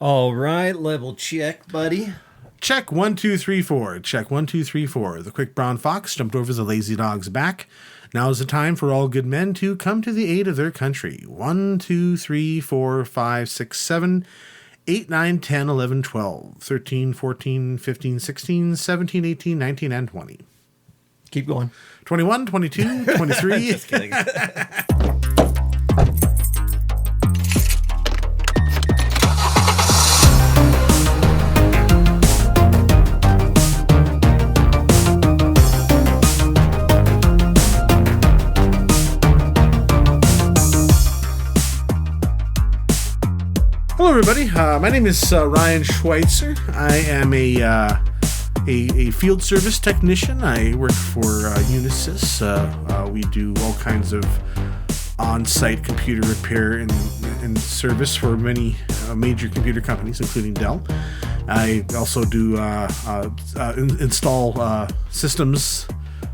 All right, level check, buddy. Check 1, 2, 3, 4. Check 1, 2, 3, 4. The quick brown fox jumped over the lazy dog's back. Now is the time for all good men to come to the aid of their country. 1, 2, 3, 4, 5, 6, 7, 8, 9, 10, 11, 12, 13, 14, 15, 16, 17, 18, 19, and 20. Keep going. 21, 22, 23. Just kidding. Hello, everybody. My name is Ryan Schweitzer. I am a field service technician. I work for Unisys. We do all kinds of on-site computer repair and service for many major computer companies, including Dell. I also do install systems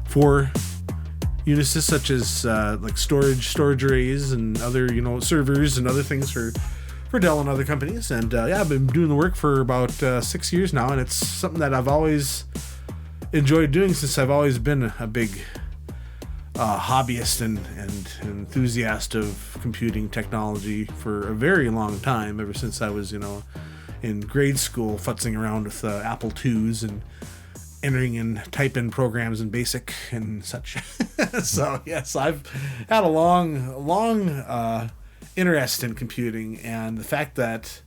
for Unisys, such as like storage arrays and other servers and other things for Dell and other companies. And I've been doing the work for about 6 years now, and it's something that I've always enjoyed doing since I've always been a big hobbyist and enthusiast of computing technology for a very long time, ever since I was in grade school, futzing around with Apple IIs and entering and type in programs in BASIC and such. So yes, I've had a long interest in computing, and the fact that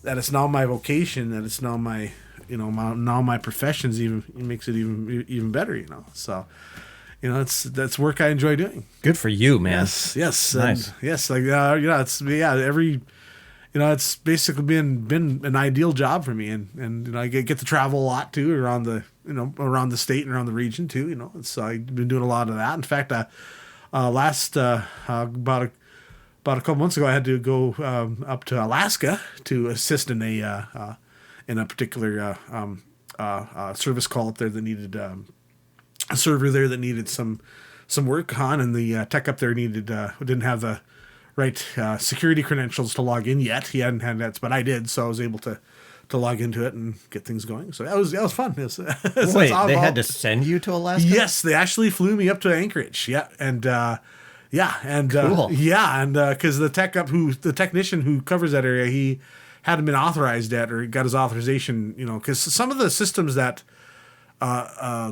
it's now my vocation, that it's now my my professions, even makes it even better. So that's work I enjoy doing. Good for you, man. Yes, Nice. Yes, like it's basically been an ideal job for me, and I get to travel a lot too around the state and around the region too. So I've been doing a lot of that. In fact, about a couple months ago, I had to go up to Alaska to assist in a particular service call up there that needed a server there that needed some work on, and the tech up there didn't have the right security credentials to log in yet. He hadn't had that, but I did, so I was able to log into it and get things going. So that was fun. Wait, they had to send you to Alaska? Yes, they actually flew me up to Anchorage. Yeah, and. Cool. Because the technician who covers that area, he hadn't been authorized yet, or got his authorization. Because some of the systems that Dell or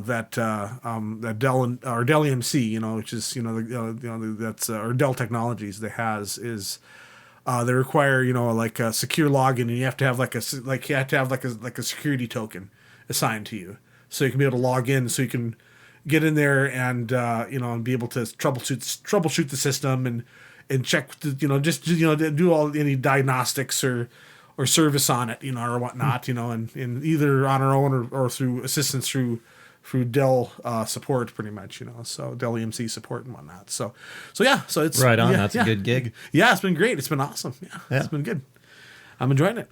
Dell EMC, which is that's or Dell Technologies, they require like a secure login, and you have to have like a security token assigned to you, so you can be able to log in, so you can get in there and and be able to troubleshoot the system and check do any diagnostics or service on it or whatnot and either on our own or through assistance through Dell support, pretty much, so Dell EMC support and whatnot. So it's right on. That's a good gig. Yeah, it's been great. It's been awesome. Yeah. It's been good. I'm enjoying it.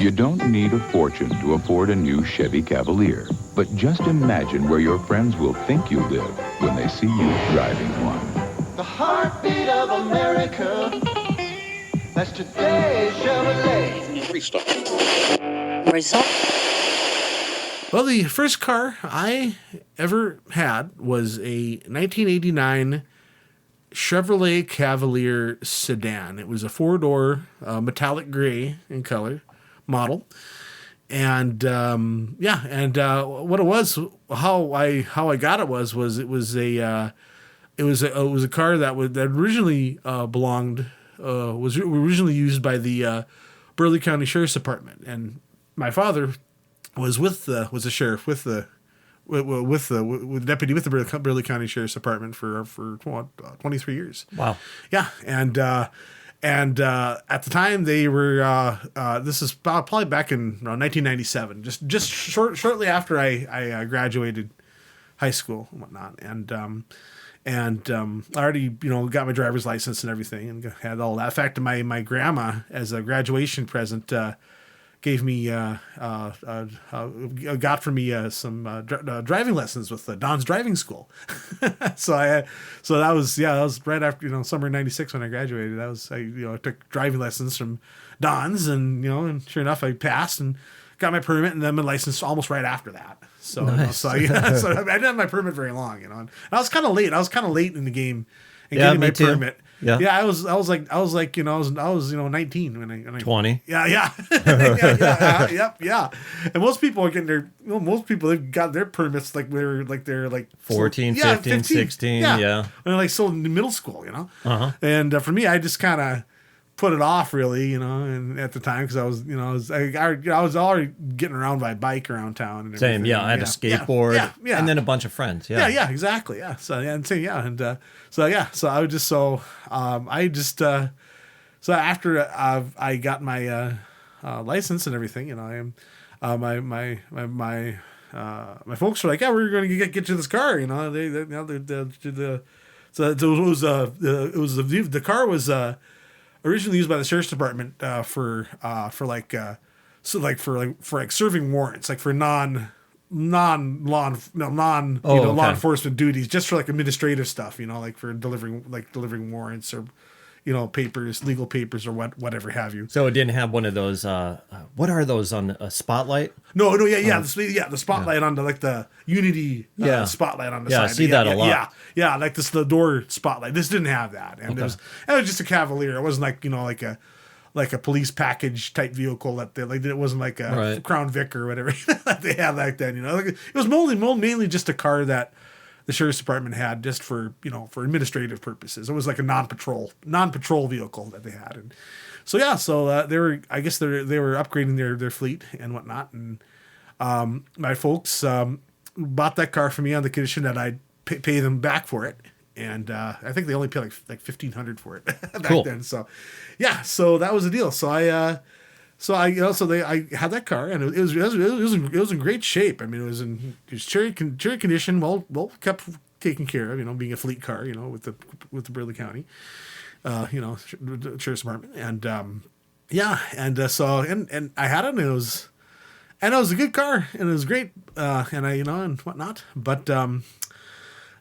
You don't need a fortune to afford a new Chevy Cavalier, but just imagine where your friends will think you live when they see you driving one. The heartbeat of America, that's today's Chevrolet. Result. Well, the first car I ever had was a 1989 Chevrolet Cavalier sedan. It was a 4-door metallic gray in color model, and what it was, how I got it was it was a car that originally was originally used by the Burleigh County Sheriff's Department, and my father was a sheriff with the deputy with the Burleigh County Sheriff's Department for 23 years. Wow. Yeah, and at the time they were this is probably back in 1997, just shortly after I graduated high school and whatnot, and I already got my driver's license and everything, and had all that. In fact, my grandma, as a graduation present, gave me got for me some driving lessons with Don's driving school. so that was right after summer '96 when I graduated. I took driving lessons from Don's, and sure enough I passed and got my permit, and then my license almost right after that. So Nice. so I didn't have my permit very long, and I was kind of late. I was kind of late in the game and getting my me too. permit. Yeah. I was 19 when I 20. yeah. And most people are getting they've got their permits like they're 14, 15, 16, yeah. And they're like still in middle school, Uh-huh. And for me, I just kind of put it off really, and at the time because I was already getting around by bike around town and everything. Same, yeah. I had a skateboard, yeah. and then a bunch of friends. Yeah, exactly. Yeah. So so after I got my license and everything, my folks were like, yeah, we're going to get you this car. The car was originally used by the sheriff's department for serving warrants, like for law enforcement duties, just for like administrative stuff, like for delivering warrants or papers, legal papers or whatever have you. So it didn't have one of those. What are those on a spotlight? No, the spotlight on the Unity spotlight on the side. I see that a lot. Yeah, like the door spotlight. This didn't have that, and it was just a Cavalier. It wasn't like a police package type vehicle that it wasn't like a Crown Vic or whatever that they had back then. It was mainly just a car that the sheriff's department had just for administrative purposes. It was like a non-patrol vehicle that they had, and so they were upgrading their fleet and whatnot, and my folks bought that car for me on the condition that I'd pay them back for it. And I think they only paid like $1,500 for it back then. So that was the deal. So I had that car, and it was in great shape. I mean, it was cherry condition, well kept taken care of. Being a fleet car, with the Burley County, sheriff's department, and and I had it, and it was a good car, and it was great, and whatnot, but.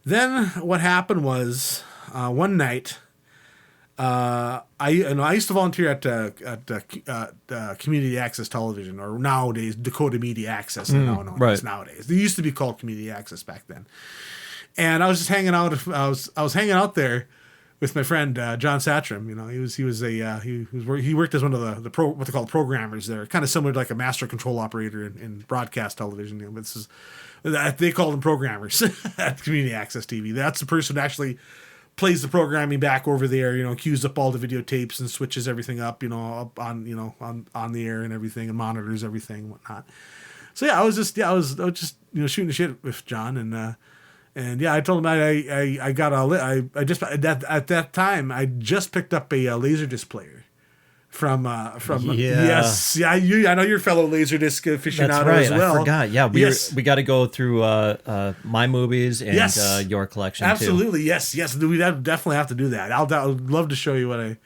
Then what happened was one night, I used to volunteer at Community Access Television, or nowadays Dakota Media Access. Nowadays they used to be called Community Access back then. And I was just hanging out. I was hanging out there with my friend John Satcham. He worked as one of what they call programmers there, kind of similar to like a master control operator in broadcast television. They call them programmers at Community Access TV. That's the person who actually plays the programming back over there. Queues up all the videotapes and switches everything up. Up on the air and everything, and monitors everything and whatnot. So I was just shooting the shit with John, and I told him I got at that time I just picked up a Laserdisc player from yes, I know you're a fellow Laserdisc aficionado. That's right. As well. I forgot. Yeah, we got to go through my movies and your collection. Absolutely, too. Yes. We definitely have to do that. I'll love to show you what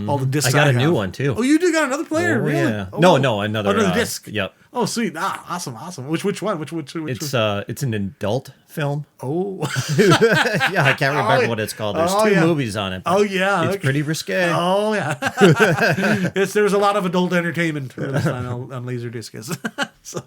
all the discs. I got a new one too. Oh, you do got another player? Really? Yeah. Oh, no, another disc. Yep. Oh, sweet. Awesome. Which one? Which It's an adult film. Oh. Yeah, I can't remember what it's called. There's two movies on it. Oh, yeah. It's pretty risque. Oh, yeah. There's a lot of adult entertainment on Laserdisc. So,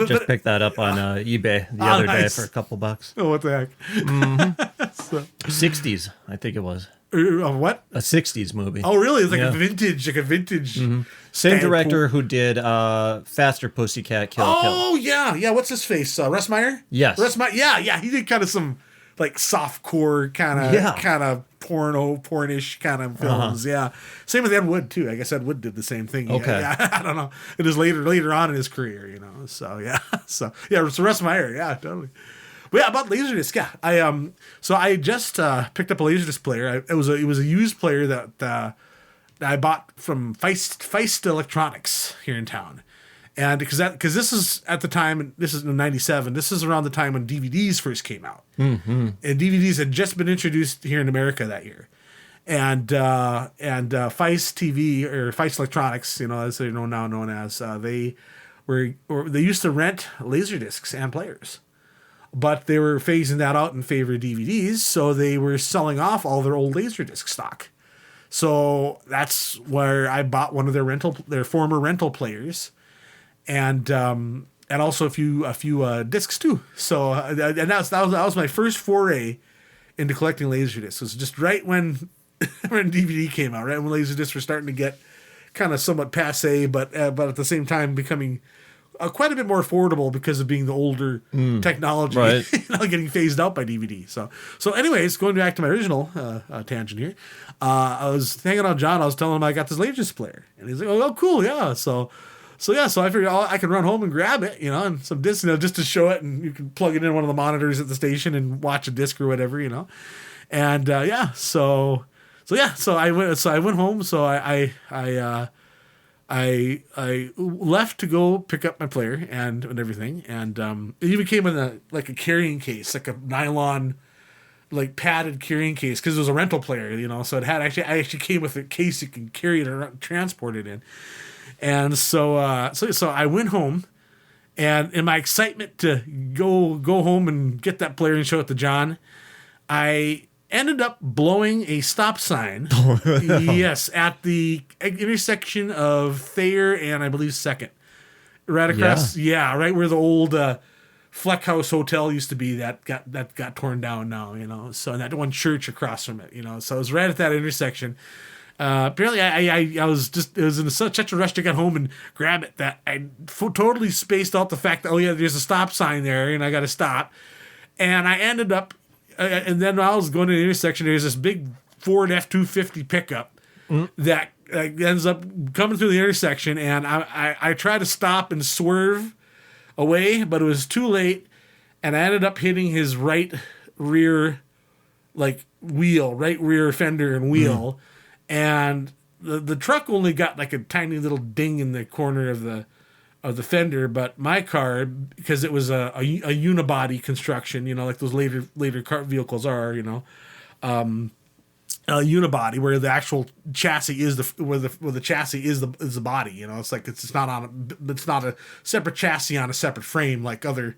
just picked that up on eBay the other day for a couple bucks. Oh, what the heck? Mm-hmm. 60s, I think it was. What? A 60s movie. Oh, really? It's like a vintage. Mm-hmm. Same director who did Faster Pussycat Kill Kill. Oh, yeah. What's his face? Russ Meyer? Yes. Russ Meyer. Yeah. He did kind of some like softcore kind of pornish kind of films. Yeah. Same with Ed Wood too. I guess Ed Wood did the same thing. Okay. Yeah. I don't know. It was later on in his career, So yeah. So Russ Meyer. Yeah, totally. But yeah, about Laserdisc. Yeah. So I just picked up a Laserdisc player. It was a used player that I bought from Feist Electronics here in town. And because this is at the time, this is in '97. This is around the time when DVDs first came out, and DVDs had just been introduced here in America that year. and Feist TV or Feist Electronics, as they're now known as, they used to rent Laserdiscs and players, but they were phasing that out in favor of DVDs, so they were selling off all their old Laserdisc stock. So that's where I bought one of their former rental players, and also a few discs too. So and that was my first foray into collecting Laserdiscs. It was just right when DVD came out, right when Laserdiscs were starting to get kind of somewhat passe, but at the same time becoming quite a bit more affordable because of being the older technology, right. Getting phased out by DVD. So anyways, going back to my original tangent here, I was hanging out with John. I was telling him I got this Laserdisc player, and he's like, "Oh, cool, yeah." So I figured I can run home and grab it, and some discs, just to show it, and you can plug it in one of the monitors at the station and watch a disc or whatever, and So I went home. So I left to go pick up my player and everything, and it even came in a carrying case, like a nylon, like padded carrying case, because it was a rental player, So it had I actually came with a case you can carry it or transport it in, and so I went home, and in my excitement to go home and get that player and show it to John, I ended up blowing a stop sign. Yes, at the intersection of Thayer and I believe 2nd. Right across, right where the old Fleck House Hotel used to be that got torn down now, So and that one church across from it, So it was right at that intersection. Apparently I was in such a rush to get home and grab it that I totally spaced out the fact that, there's a stop sign there and I got to stop. And I ended up, and then when I was going to the intersection, there's this big Ford F-250 pickup that ends up coming through the intersection, and I tried to stop and swerve away, but it was too late, and I ended up hitting his right rear fender and wheel, and the truck only got like a tiny little ding in the corner of the fender, but my car, because it was a unibody construction, like those later car vehicles are, a unibody where the actual chassis is where the chassis is the body, it's like it's not a separate chassis on a separate frame like other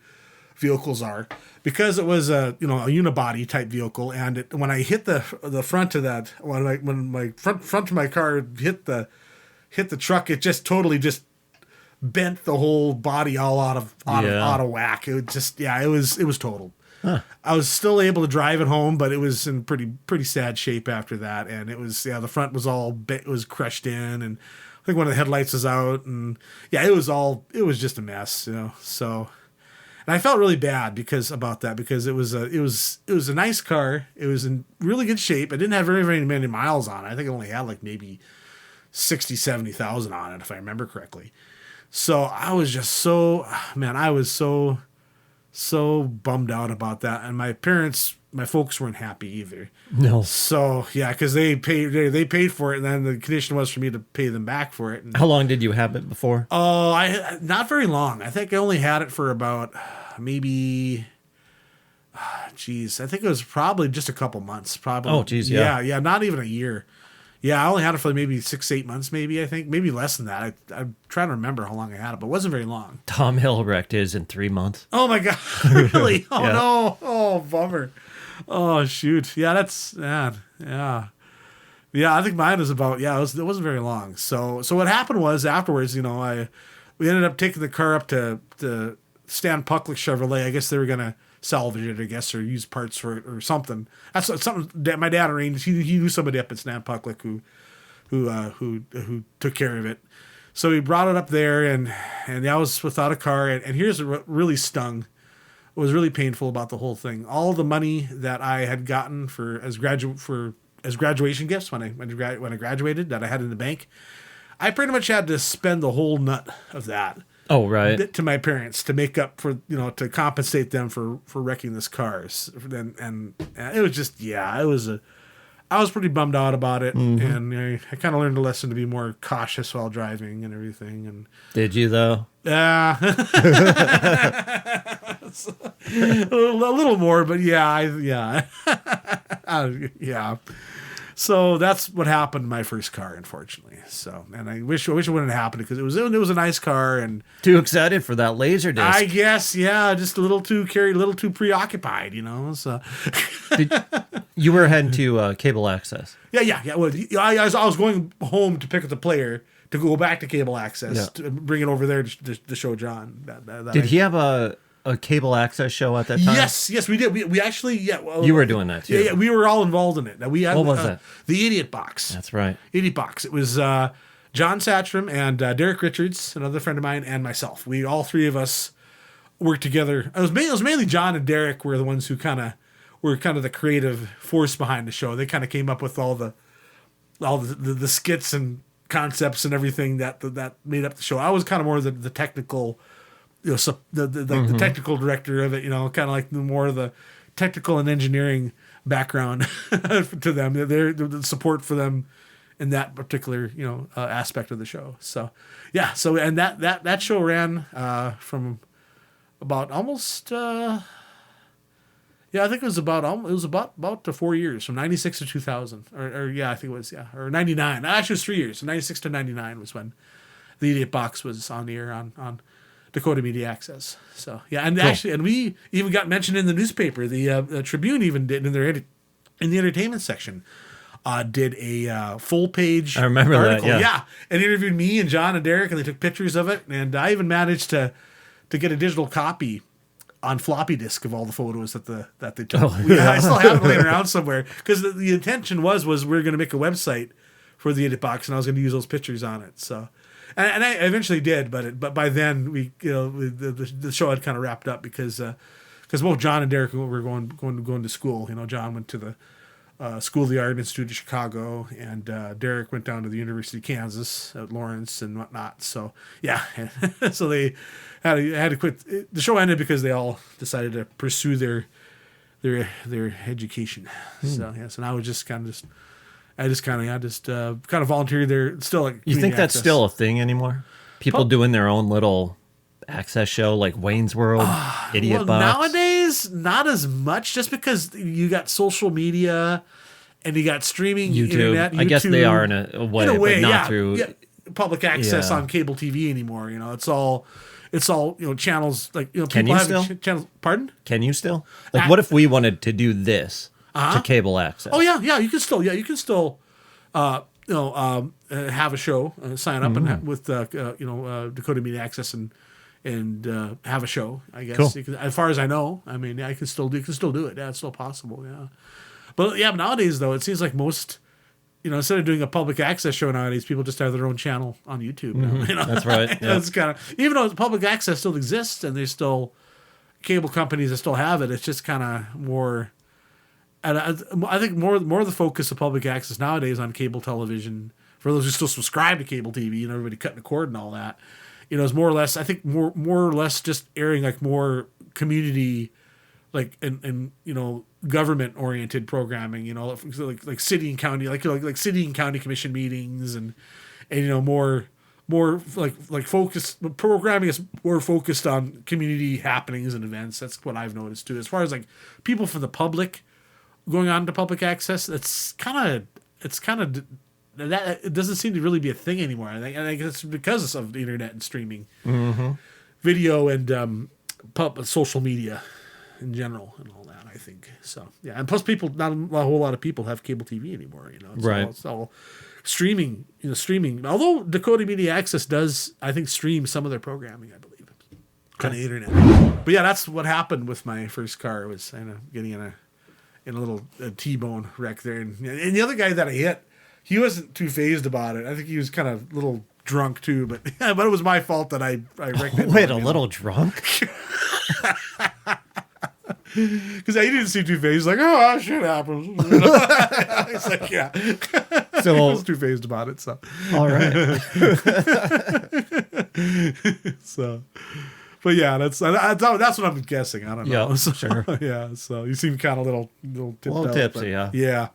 vehicles are, because it was a unibody type vehicle, and when I hit the front of that, when my front of my car hit the truck, it just totally bent the whole body all out of whack. It just it was total. Huh. I was still able to drive it home, but it was in pretty sad shape after that. And it was the front was all bent, it was crushed in, and I think one of the headlights was out, and it was just a mess, So, and I felt really bad because it was a nice car. It was in really good shape. It didn't have very, very many miles on it. I think it only had like maybe 60,000-70,000 on it, if I remember correctly. So I was just so bummed out about that, and my folks weren't happy either. No. So because they paid for it, and then the condition was for me to pay them back for it. And, how long did you have it before? Oh, not very long. I think I only had it for about maybe. I think it was probably just a couple months. Probably. Oh, geez, yeah. Yeah, not even a year. Yeah, I only had it for maybe 6-8 months, maybe, I think. Maybe less than that. I'm trying to remember how long I had it, but it wasn't very long. Tom Hill wrecked his in 3 months. Oh, my God. Really? Oh, no. Oh, bummer. Oh, shoot. Yeah, that's sad. Yeah. Yeah, I think mine was about, it wasn't very long. So what happened was afterwards, we ended up taking the car up to Stan Pucklick Chevrolet. I guess they were going to salvage it, I guess, or use parts for it or something. That's something that my dad arranged. He knew somebody up at Stan Pucklick who took care of it. So he brought it up there, and I was without a car. And here's what really stung. What was really painful about the whole thing. All the money that I had gotten as graduation gifts when I graduated, that I had in the bank, I pretty much had to spend the whole nut of that. Oh, right. To my parents to make up for, to compensate them for wrecking this car. And it was just, I was pretty bummed out about it. Mm-hmm. And I kind of learned a lesson to be more cautious while driving and everything. And did you, though? Yeah. a little more, but yeah. So that's what happened to my first car, unfortunately. So, and I wish it wouldn't have happened because it was a nice car and Too excited for that laser disc. I guess, yeah, just a little too preoccupied, you know. So, You were heading to cable access. yeah. Well, I was going home to pick up the player to go back to cable access Yeah. to bring it over there to show John. Did he have a cable access show at that time? Yes, we did. We actually, yeah. Well, You were doing that too. Yeah, we were all involved in it. Now, we had, What was that? The Idiot Box. That's right. Idiot Box. It was John Satchram and Derek Richards, another friend of mine, and myself. We all three of us worked together. It was mainly John and Derek were the ones who were the creative force behind the show. They kind of came up with all the skits and concepts and everything that made up the show. I was kind of more the technical, you know, the technical director of it. You know, kind of like more of the technical and engineering background to them. The support for them in that particular, you know, aspect of the show. So yeah, and that show ran from about almost. Yeah, I think it was about 4 years, from 96 to 2000, or yeah, I think it was, yeah, or 99. Actually, it was 3 years. So 96 to 99 was when the Idiot Box was on the air on Dakota Media Access. So yeah, and actually, and we even got mentioned in the newspaper. The Tribune even did in the entertainment section. Did a full page. I remember article. that. Yeah, and interviewed me and John and Derek, and they took pictures of it. And I even managed to get a digital copy on floppy disk of all the photos that they took. Oh, yeah, I still have it laying around somewhere because the intention was we were going to make a website for the Idiot Box, and I was going to use those pictures on it. So, and I eventually did, but by then the show had kind of wrapped up because both John and Derek were going to school. You know, John went to the School of the Art Institute of Chicago, and Derek went down to the University of Kansas at Lawrence and whatnot. So yeah, so they had to quit. The show ended because they all decided to pursue their education. So yeah, so now I just kind of volunteered there. Still, like, You think that's access. still a thing anymore? People doing their own little access show like Wayne's World, Idiot Box. Nowadays, not as much, just because you got social media and you got streaming, internet. I guess they are in a way, but not through public access Yeah. on cable TV anymore. You know, it's all you know, channels like, you know. Can people you have still? channels? Pardon? Can you still? Like, what if we wanted to do this to cable access? Oh yeah, you can still have a show, sign up and with Dakota Media Access and have a show. I guess Cool. you can, as far as I know. I mean, I can still do it. Yeah, it's still possible. Yeah, but nowadays though, it seems like most, you know, instead of doing a public access show nowadays, people just have their own channel on YouTube now. You know? That's right. Yeah. It's kind of, even though public access still exists and there's still cable companies that still have it, it's just kind of more. And I think more the focus of public access nowadays on cable television, for those who still subscribe to cable TV and everybody cutting the cord and all that, you know, is more or less, I think more or less just airing like more community, like and you know, government oriented programming, you know, like city and county, like city and county commission meetings and you know, more like focused programming is more focused on community happenings and events. That's what I've noticed too. As far as like people from the public going on to public access, it's kind of that it doesn't seem to really be a thing anymore. I think it's because of the internet and streaming, video and social media in general and all that. I think so. Yeah, and plus not a whole lot of people have cable TV anymore. You know, it's all streaming. You know, streaming. Although Dakota Media Access does, I think, stream some of their programming. I believe, kind of internet. But yeah, that's what happened with my first car. It was kind of getting in a little T-bone wreck there, and the other guy that I hit, he wasn't too phased about it. I think he was kind of a little drunk too, but it was my fault that I wrecked it. Wait, a little drunk? Because he didn't seem too phased. He's like, oh, shit happens. It's like, yeah. So he was too phased about it. So, all right. so, but yeah, that's what I'm guessing. I don't know. Yeah, So, sure. Yeah. So you seem kind of little tipsy, but, yeah.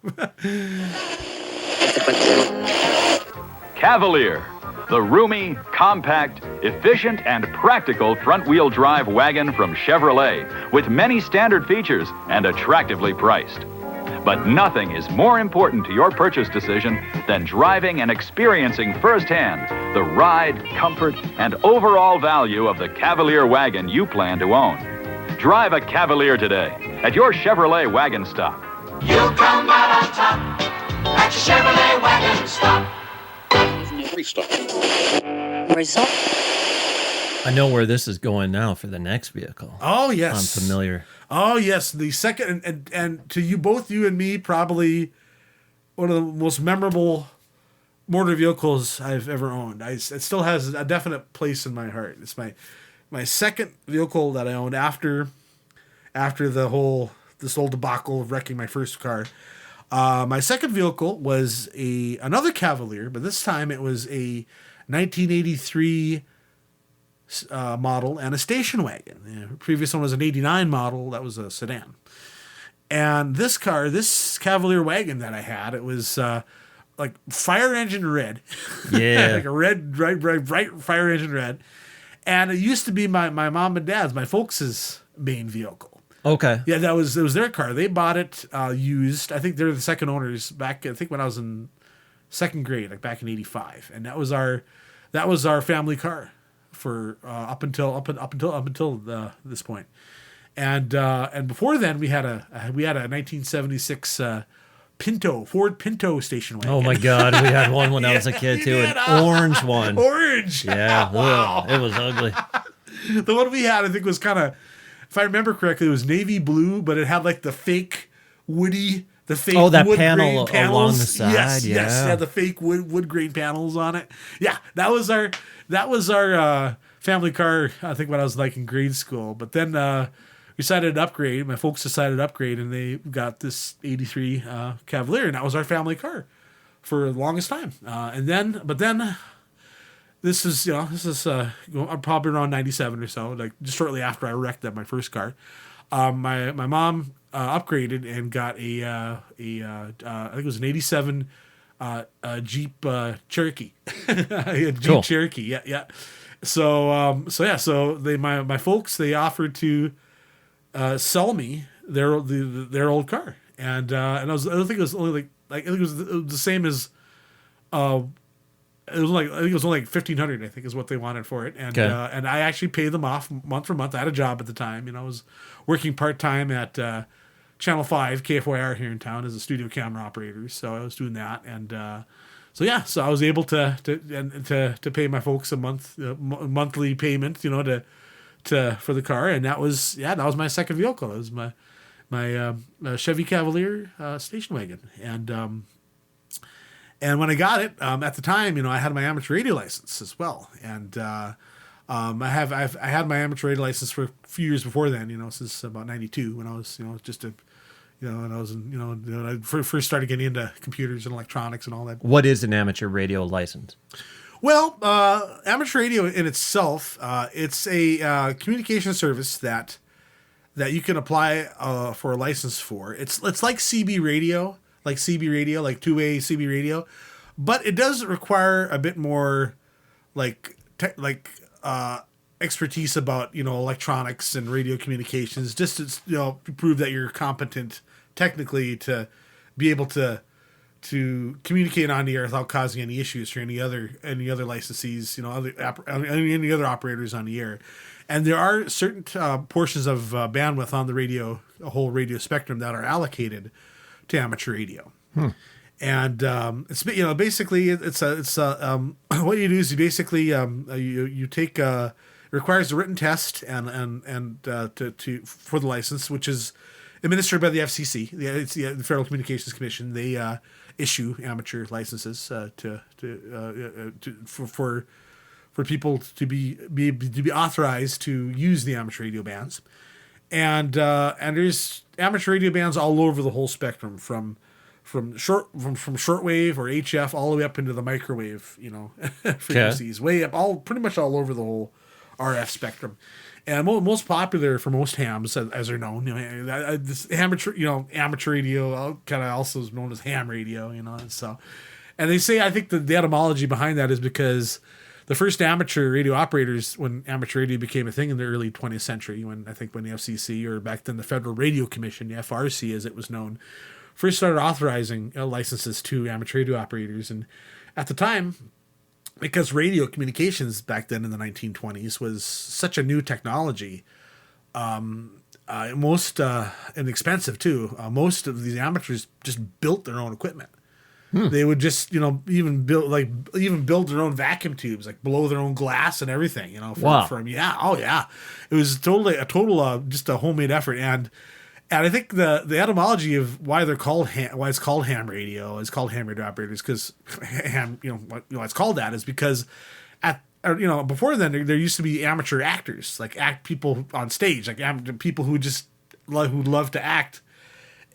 Cavalier, the roomy, compact, efficient, and practical front-wheel drive wagon from Chevrolet with many standard features and attractively priced. But nothing is more important to your purchase decision than driving and experiencing firsthand the ride, comfort, and overall value of the Cavalier wagon you plan to own. Drive a Cavalier today at your Chevrolet wagon stop. You'll come out on top at your Chevrolet wagon stop. Result. I know where this is going now for the next vehicle. Oh, yes. I'm familiar. Oh, yes. The second, and to you, both you and me, probably one of the most memorable motor vehicles I've ever owned. It still has a definite place in my heart. It's my second vehicle that I owned after this whole debacle of wrecking my first car. My second vehicle was another Cavalier, but this time it was a 1983 model and a station wagon. The previous one was an 89 model. That was a sedan. And this Cavalier wagon that I had, it was like fire engine red. Yeah. Like a red, bright fire engine red. And it used to be my mom and dad's, my folks' main vehicle. Okay. Yeah, it was their car. They bought it used. I think they're the second owners back, I think when I was in second grade, like back in '85. And that was our family car for up until this point. And before then we had a 1976 Ford Pinto station wagon. Oh my God, we had one when I was a kid too, did, an orange one. Orange. Yeah, Wow. ugh, it was ugly. The one we had, I think, was kind of, if I remember correctly, it was navy blue, but it had like the fake woody, that wood panel grain along the side. Yes, yeah. yes, it had the fake wood grain panels on it. Yeah, that was our family car. I think when I was like in grade school, but then we decided to upgrade. My folks decided to upgrade, and they got this '83 Cavalier, and that was our family car for the longest time. But then. This is probably around 97 or so, like just shortly after I wrecked my first car. My mom upgraded and got I think it was an 87 Jeep Cherokee. A Jeep Cool. Cherokee, yeah. So my folks, they offered to sell me their old car, and I think it was only like it was the same as. It was like I think it was only like $1,500. I think is what they wanted for it, and Okay. And I actually paid them off month for month. I had a job at the time. I was working part time at Channel 5 KFYR here in town as a studio camera operator. So I was doing that, and so I was able to pay my folks a monthly payment, for the car, and that was my second vehicle. It was my Chevy Cavalier station wagon, and when I got it, at the time, I had my amateur radio license as well, and I had my amateur radio license for a few years before then, since about '92 when I was, just a, when I was when I first started getting into computers and electronics and all that. What is an amateur radio license? Well, amateur radio in itself, it's a communication service that you can apply for a license for. It's like CB radio. Like two-way CB radio, but it does require a bit more expertise about electronics and radio communications, just to prove that you're competent technically to be able to communicate on the air without causing any issues for any other licensees, any other operators on the air. And there are certain portions of bandwidth on the radio, a whole radio spectrum, that are allocated to amateur radio. And it's basically it's what you do is you basically you take it requires a written test and for the license, which is administered by the FCC. It's the Federal Communications Commission. They issue amateur licenses for people to be authorized to use the amateur radio bands. And there's amateur radio bands all over the whole spectrum, from shortwave or HF all the way up into the microwave, frequencies, way up, pretty much all over the whole RF spectrum. And most popular for most hams, as they're known, this amateur radio, kind of also is known as ham radio, and so, and they say, I think the etymology behind that is because the first amateur radio operators, when amateur radio became a thing in the early 20th century, when the FCC, or back then the Federal Radio Commission, the FRC as it was known, first started authorizing licenses to amateur radio operators. And at the time, because radio communications back then in the 1920s was such a new technology, most inexpensive too. Most of these amateurs just built their own equipment. They would just, even build their own vacuum tubes, like blow their own glass and everything, Wow. It was just a homemade effort. And I think the etymology of why they're called why it's called ham radio is called ham radio operators, because it's called that is because before then there used to be amateur actors, like act people on stage, like people who love to act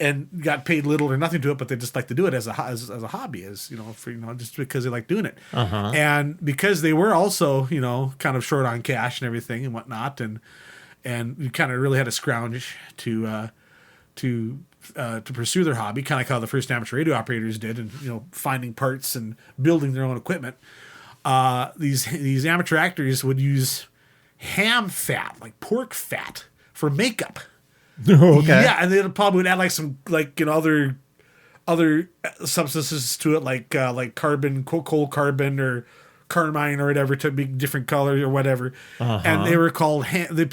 and got paid little or nothing to it, but they just like to do it as a hobby, just because they like doing it. Uh-huh. And because they were also, kind of short on cash and everything and whatnot, and you kind of really had to scrounge to pursue their hobby, kind of like how the first amateur radio operators did, and finding parts and building their own equipment. These amateur actors would use ham fat, like pork fat, for makeup. Okay. Yeah, and they probably would add like some other substances to it, like carbon, coal carbon, or carmine or whatever, to be different colors or whatever. Uh-huh. And they were called they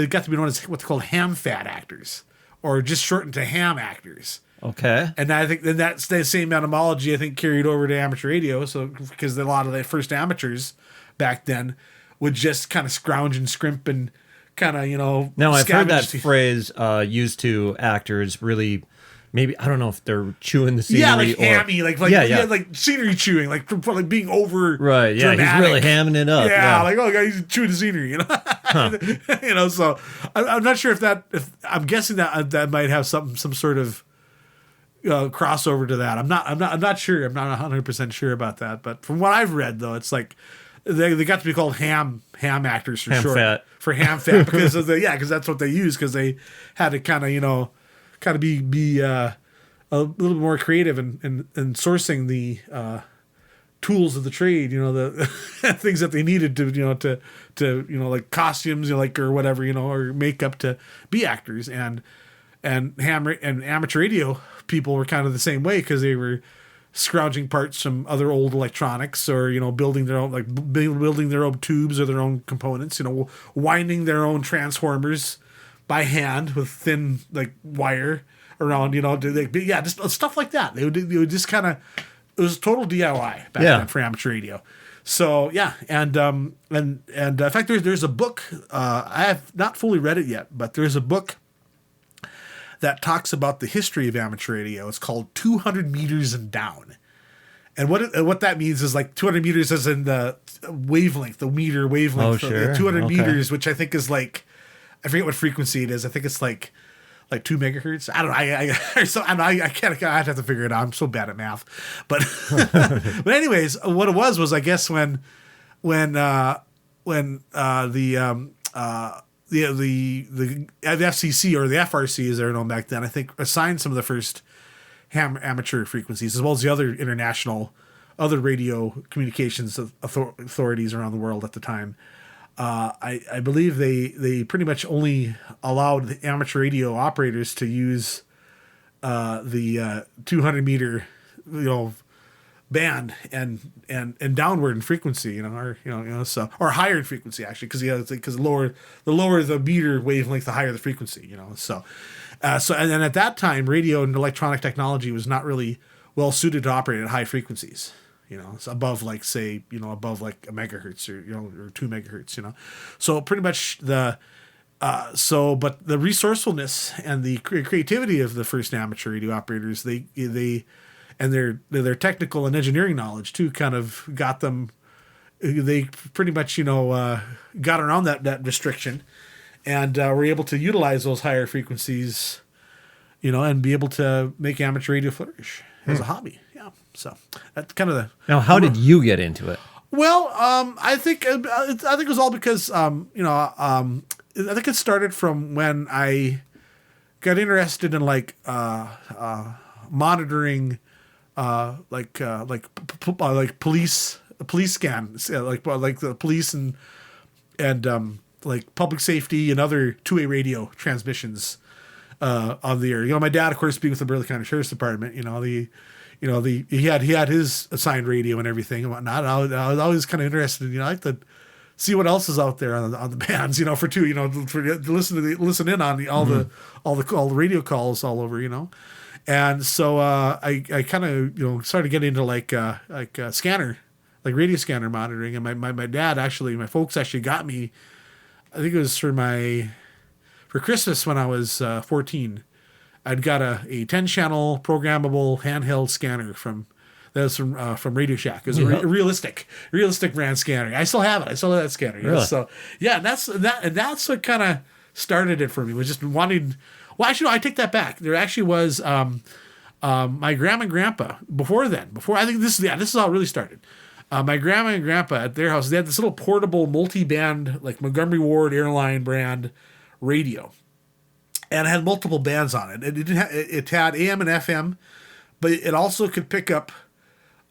got to be known as what's called ham fat actors, or just shortened to ham actors. Okay. And I think that's the same etymology, I think, carried over to amateur radio. So because a lot of the first amateurs back then would just kind of scrounge and scrimp and kind of, Now, I've heard that scavenge phrase used to actors really, maybe, I don't know if they're chewing the scenery. Yeah, like hammy, like scenery chewing, like being over. Right, yeah, dramatic. he's really hamming it up. Yeah, like, oh, God, he's chewing the scenery, Huh. So I'm not sure if I'm guessing that might have some sort of crossover to that. I'm not sure. I'm not 100% sure about that. But from what I've read, though, it's like they got to be called ham actors for Ham short. fat. For ham fat, because because that's what they use, because they had to kind of be a little more creative in sourcing the tools of the trade, the things that they needed to like costumes, or whatever, or makeup to be actors. And amateur radio people were kind of the same way, because they were scrounging parts from other old electronics, or building their own, like building their own tubes or their own components, winding their own transformers by hand with thin like wire around, just stuff like that. They would just kind of, it was total DIY back then for amateur radio. So and in fact there's a book, I have not fully read it yet, but there's a book that talks about the history of amateur radio. It's called 200 Meters and Down. And what that means is, like, 200 meters as in the wavelength, the meter wavelength. Oh, sure. 200 Okay. meters, which I think is like, I forget what frequency it is. I think it's like 2 megahertz. I don't know. I can't. I'd have to figure it out. I'm so bad at math. But but anyways, what it was I guess when the FCC, or the FRC as they're known back then, I think assigned some of the first amateur frequencies, as well as the other radio communications authorities around the world at the time. I believe they pretty much only allowed the amateur radio operators to use the 200 meter band and downward in frequency, or higher in frequency, actually, because the lower the meter wavelength, the higher the frequency, so and then at that time, radio and electronic technology was not really well suited to operate at high frequencies, it's above, like, say, above like a megahertz, or 2 megahertz, so pretty much but the resourcefulness and the creativity of the first amateur radio operators, they and their technical and engineering knowledge too, kind of got them. They pretty much got around that restriction, and were able to utilize those higher frequencies, and be able to make amateur radio flourish as a hobby. Yeah, so that's kind of the. Now, how did you get into it? Well, I think it was all because I think it started from when I got interested in like monitoring. Like police scans, like the police and like public safety and other two-way radio transmissions on the air. My dad, of course, being with the Burley County Sheriff's Department, he had his assigned radio and everything and whatnot. And I was always kind of interested, I like to see what else is out there on the bands, to listen in on all the radio calls all over, And so I kind of started getting into like scanner, like radio scanner monitoring. And my dad my folks actually got me, I think it was for Christmas when I was 14. I'd got a 10-channel programmable handheld scanner from Radio Shack. It was a realistic brand scanner. I still have it. I still have that scanner. Really? So yeah, that's what kind of started it for me. Was just wanting. Well, actually, no, I take that back. There actually was my grandma and grandpa before I think this is how it really started. My grandma and grandpa at their house, they had this little portable multi-band, like Montgomery Ward Airline brand radio. And it had multiple bands on it. It had AM and FM, but it also could pick up,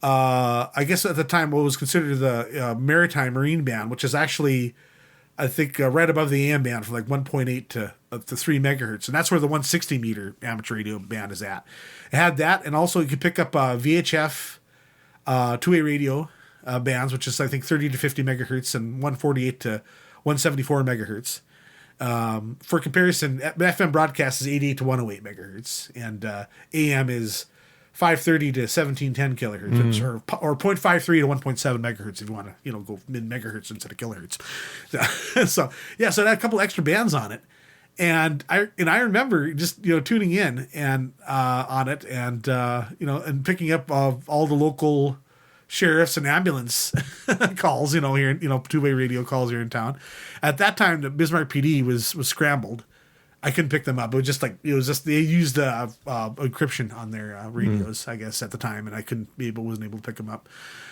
I guess at the time, what was considered the maritime marine band, which is actually, I think, right above the AM band from like 1.8 to 3 megahertz. And that's where the 160 meter amateur radio band is at. It had that, and also it could pick up VHF two-way radio bands, which is, I think, 30 to 50 megahertz and 148 to 174 megahertz. For comparison, FM broadcast is 88 to 108 megahertz, and AM is 530 to 1710 kilohertz, or 0.53 to 1.7 megahertz if you want to, go mid megahertz instead of kilohertz. So it had a couple extra bands on it, and I remember just tuning in and on it, and and picking up all the local sheriffs and ambulance calls, here, two-way radio calls here in town. At that time, the Bismarck PD was scrambled. I couldn't pick them up. It was just they used encryption on their radios, I guess, at the time, and I wasn't able to pick them up.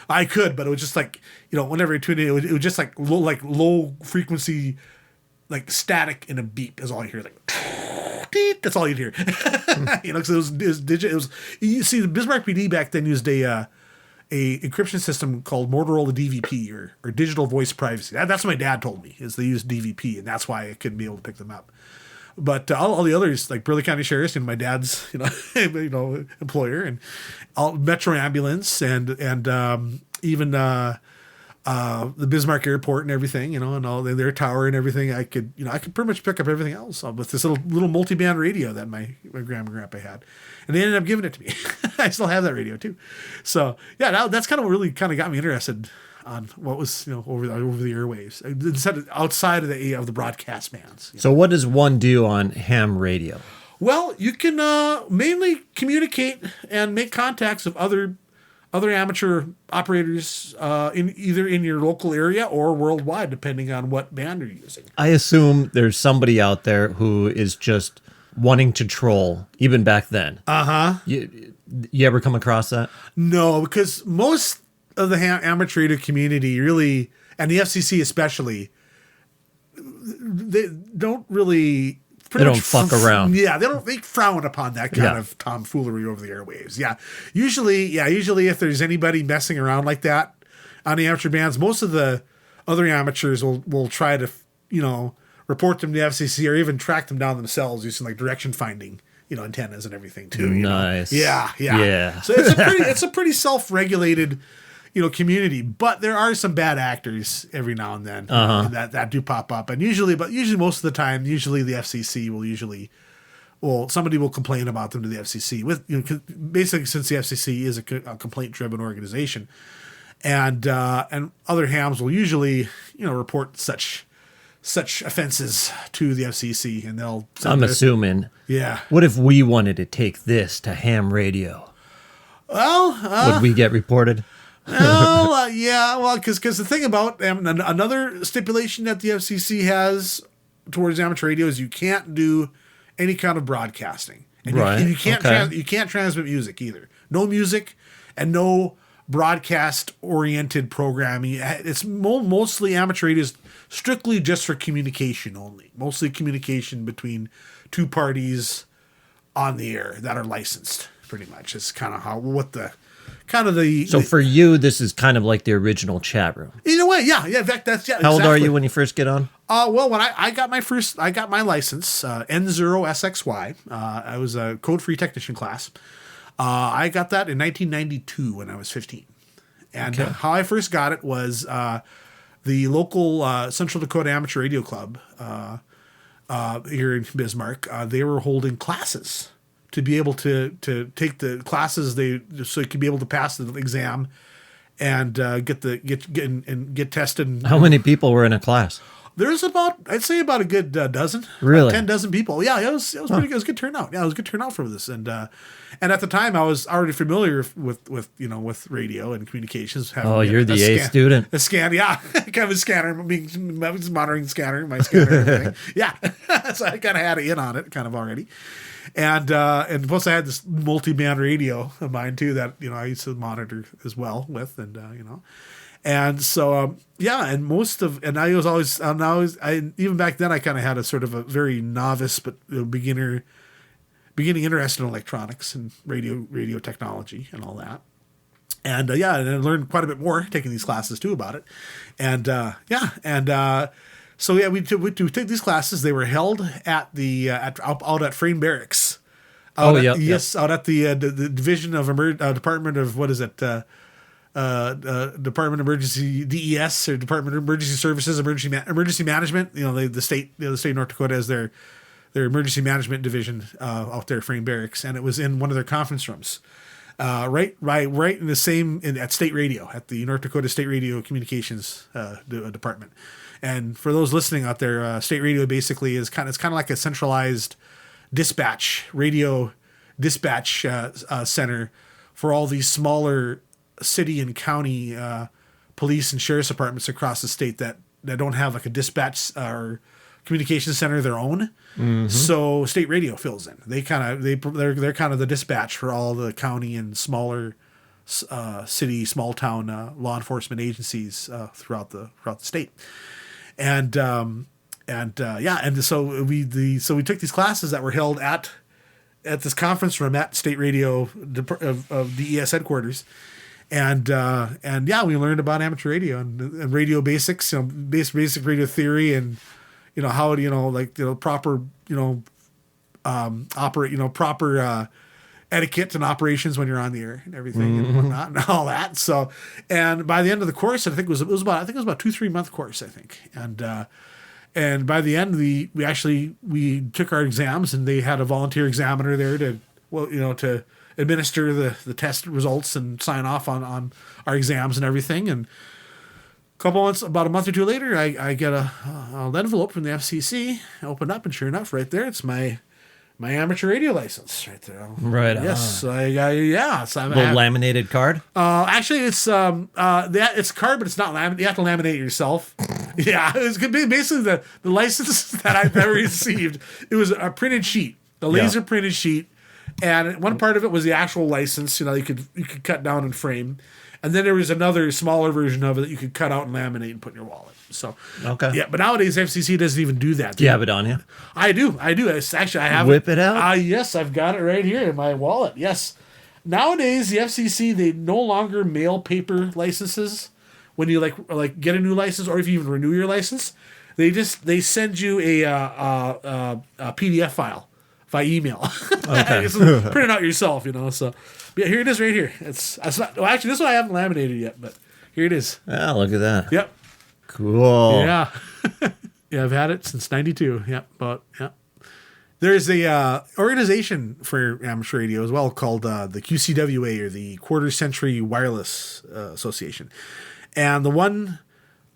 I could, but it was just like, whenever I tuned in, it was just like low frequency, like static in a beep is all you hear, like beep. That's all you'd hear, because it was digital. It was, you see, the Bismarck PD back then used a encryption system called Motorola DVP or digital voice privacy. That's what my dad told me, is they used DVP, and that's why I couldn't be able to pick them up. But all the others, like Burley County Sheriff's and my dad's, employer, and all Metro Ambulance, and even the Bismarck Airport and everything, and all their tower and everything. I could pretty much pick up everything else with this little multi-band radio that my grandma and grandpa had, and they ended up giving it to me. I still have that radio too. So yeah, that's kind of what really kind of got me interested on what was over the airwaves, instead outside of the broadcast bands. So what does one do on ham radio? Well, you can mainly communicate and make contacts with other amateur operators either in your local area or worldwide, depending on what band you're using. I assume there's somebody out there who is just wanting to troll, even back then. You ever come across that? No, because most of the amateur radio community really, and the FCC especially, they don't really... They don't fuck around. Yeah, they frown upon that kind of tomfoolery over the airwaves. Yeah. Usually if there's anybody messing around like that on the amateur bands, most of the other amateurs will try to, report them to the FCC or even track them down themselves using like direction finding, antennas and everything too. Nice. Yeah. So it's a pretty self-regulated, community, but there are some bad actors every now and then that do pop up, and usually most of the time, the FCC somebody will complain about them to the FCC basically, since the FCC is a complaint-driven organization, and other hams will usually report such offenses to the FCC, and they'll. I'm assuming. Yeah. What if we wanted to take this to ham radio? Well, would we get reported? Because the thing about another stipulation that the FCC has towards amateur radio is you can't do any kind of broadcasting, and you can't you can't transmit music either. No music and no broadcast oriented programming. It's mostly amateur radio is strictly just for communication only. Mostly communication between two parties on the air that are licensed. Pretty much is kind of what the kind of the. So for you, this is kind of like the original chat room. In a way, yeah. In fact, that's How old are you when you first get on? Well, when I got my license, N0SXY. I was a code-free technician class. I got that in 1992 when I was 15. And how I first got it was the local Central Dakota Amateur Radio Club here in Bismarck. They were holding classes to be able to take the classes so you could be able to pass the exam and get tested. How many people were in a class? There's I'd say about a good dozen. Really? 10 dozen people. Yeah, it was pretty good. It was a good turnout. Yeah, it was a good turnout for this. And at the time I was already familiar with radio and communications. You're the A student. A scan, yeah. Kind of a scanner, I was monitoring the scanner, my scanner and everything. Yeah. So I kind of had in on it kind of already. And plus I had this multi-band radio of mine too that, I used to monitor as well with, and and so, and I was always, even back then, I kind of had a sort of a very novice, but beginning interest in electronics and radio technology and all that. And, and I learned quite a bit more taking these classes too about it. And, we took these classes. They were held at out at Frame Barracks. Out at the Division of Department of, what is it? Department of Emergency DES or Department of Emergency Services, Emergency Management. The state of North Dakota has their emergency management division out there, Frame Barracks, and it was in one of their conference rooms, right in the same at State Radio, at the North Dakota State Radio Communications Department. And for those listening out there, State Radio basically is kind of like a centralized radio dispatch center for all these smaller city and county police and sheriff's departments across the state that don't have like a dispatch or communication center of their own. Mm-hmm. So State Radio fills in. They're kind of the dispatch for all the county and smaller city, small town law enforcement agencies throughout the state. And so we took these classes that were held at this conference room at State Radio of DES headquarters. And we learned about amateur radio and radio basics, basic radio theory, and how proper operate, proper etiquette and operations when you're on the air and everything and whatnot and all that. So, and by the end of the course, I think it was about 2-3 month course, I think, and by the end we took our exams, and they had a volunteer examiner there to administer the test results and sign off on our exams and everything. And about a month or two later, I get an envelope from the FCC. I open up, and sure enough, right there, it's my amateur radio license right there. Right. Yes. So I laminated card. Actually, it's it's a card, but it's not laminated. You have to laminate it yourself. Yeah, it's basically the license that I've ever received. It was a printed sheet, the laser printed sheet. And one part of it was the actual license, you could cut down and frame. And then there was another smaller version of it that you could cut out and laminate and put in your wallet. So, okay. Yeah, but nowadays FCC doesn't even do that. Do you have it on you? I do. It's actually, I have Whip it out? Yes, I've got it right here in my wallet. Yes. Nowadays, the FCC, they no longer mail paper licenses when you like get a new license, or if you even renew your license. They send you a PDF file by email. Okay. Print it out yourself, So, yeah, here it is right here. It's not. Well, actually, this one I haven't laminated yet, but here it is. Ah, look at that. Yep. Cool. Yeah. Yeah, I've had it since '92. Yep. There's a organization for amateur radio as well called the QCWA, or the Quarter Century Wireless Association, and the one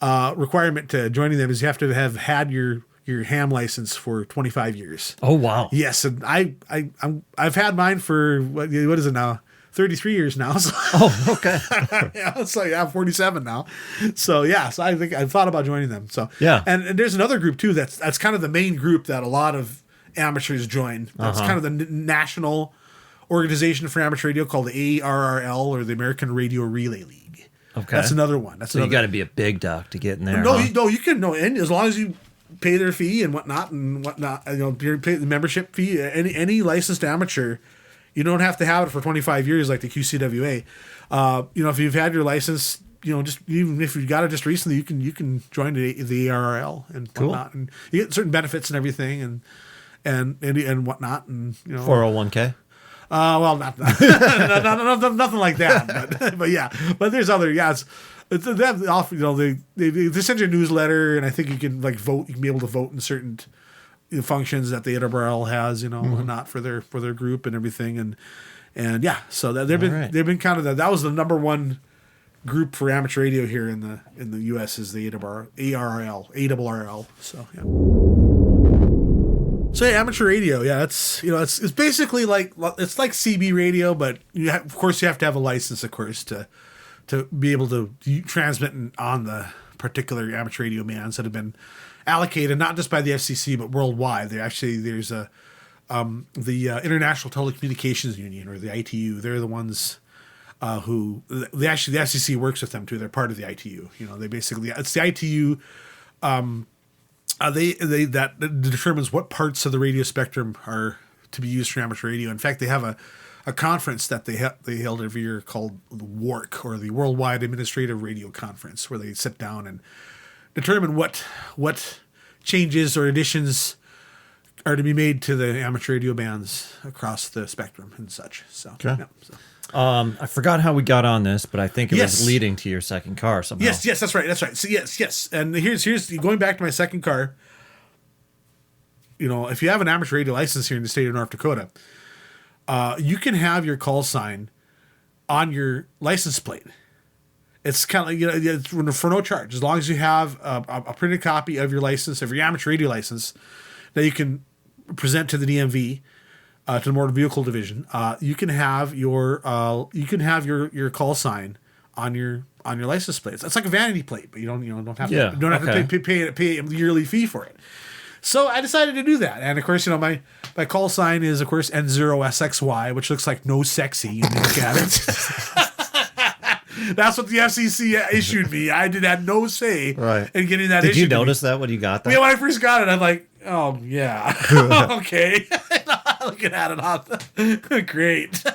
requirement to joining them is you have to have had your ham license for 25 years. Oh, wow. Yes, and I've had mine for what is it now? 33 years now. So. Oh, okay. Yeah, so I'm 47 now. So yeah, so I think I've thought about joining them. So yeah, and there's another group too that's kind of the main group that a lot of amateurs join. That's kind of the national organization for amateur radio called the ARRL, or the American Radio Relay League. Okay, that's another one. You got to be a big dog to get in there. No, you can and as long as you pay their fee and whatnot, you pay the membership fee. Any licensed amateur You don't have to have it for 25 years like the QCWA. If you've had your license, just even if you got it just recently, you can join the ARRL and whatnot, and you get certain benefits and everything, and whatnot, and 401k. Well, nothing like that, but there's other they have often, they send you a newsletter, and I think you can vote. You can be able to vote in certain functions that the ARRL has, whatnot for their group and everything, so they've been kind of that was the number one group for amateur radio here in the U.S. is the ARRL. So amateur radio, it's basically like CB radio, but of course you have to have a license, of course, to be able to transmit on the particular amateur radio bands that have been allocated not just by the FCC but worldwide. There's the International Telecommunications Union, or the ITU. They're the ones who the FCC works with them too. They're part of the ITU. They basically, it's the ITU. They that determines what parts of the radio spectrum are to be used for amateur radio. In fact, they have a conference that they held every year called the WARC, or the Worldwide Administrative Radio Conference, where they sit down and determine what changes or additions are to be made to the amateur radio bands across the spectrum and such. So, okay. I forgot how we got on this, but I think it was leading to your second car somehow. Yes, that's right. So yes. And here's going back to my second car. If you have an amateur radio license here in the state of North Dakota, you can have your call sign on your license plate. It's kind of it's for no charge, as long as you have a printed copy of your license, of your amateur radio license, that you can present to the DMV. To the Motor Vehicle Division, you can have your call sign on your license plate. It's like a vanity plate, but you don't have to pay a yearly fee for it. So I decided to do that, and of course, my call sign is of course N0SXY, which looks like no sexy when you look at it. That's what the FCC issued me. I had no say in getting that. Did you notice that when you got that? Yeah, when I first got it, I'm like, oh yeah, okay. Looking at it great.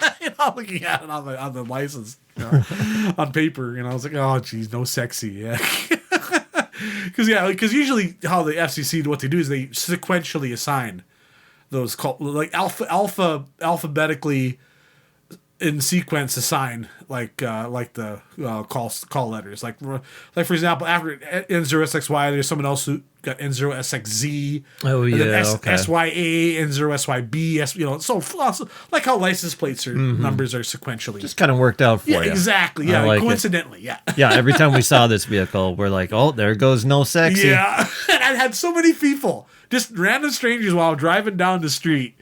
Looking at it on the license, on paper. I was like, oh geez, no sexy. Yeah. Because usually how the FCC, what they do is they sequentially assign those alphabetically in sequence assign the call letters. Like for example, after N0SXY, there's someone else who got N0SXZ. Oh yeah, and then okay. SYA, N0SYB, so like how license plates or numbers are sequentially. Just kind of worked out for you. Exactly. Yeah, like coincidentally. Yeah. Yeah. Every time we saw this vehicle, we're like, oh, there goes no sexy. Yeah, and I had so many people, just random strangers, while I'm driving down the street.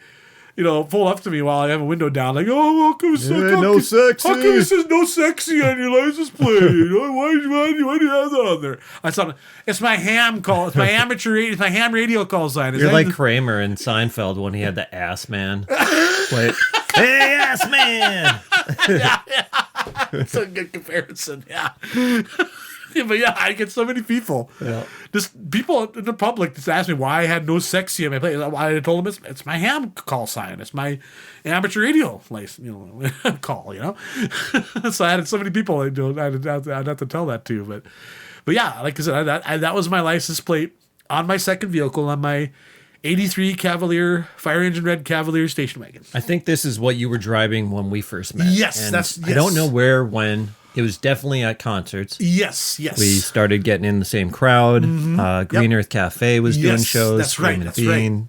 Pull up to me while I have a window down, like, oh, how come no sexy? How come it says no sexy on your license plate? Why do you have that on there? I thought, it's my ham call. It's my it's my ham radio call sign. You're like Kramer in Seinfeld when he had the ass man. Wait, hey, ass man. Yeah. It's a good comparison. Yeah. But yeah, I get so many people. Yeah. Just people in the public just ask me why I had no sexy on my plate. I told them it's my ham call sign. It's my amateur radio license, call. So I had so many people. I'd have to tell that to. But yeah, like I said, that was my license plate on my second vehicle, on my '83 Cavalier, fire engine red Cavalier station wagon. I think this is what you were driving when we first met. Yes, and I don't know when. It was definitely at concerts. Yes. We started getting in the same crowd. Green Earth Cafe was doing shows. That's right. Midtowner.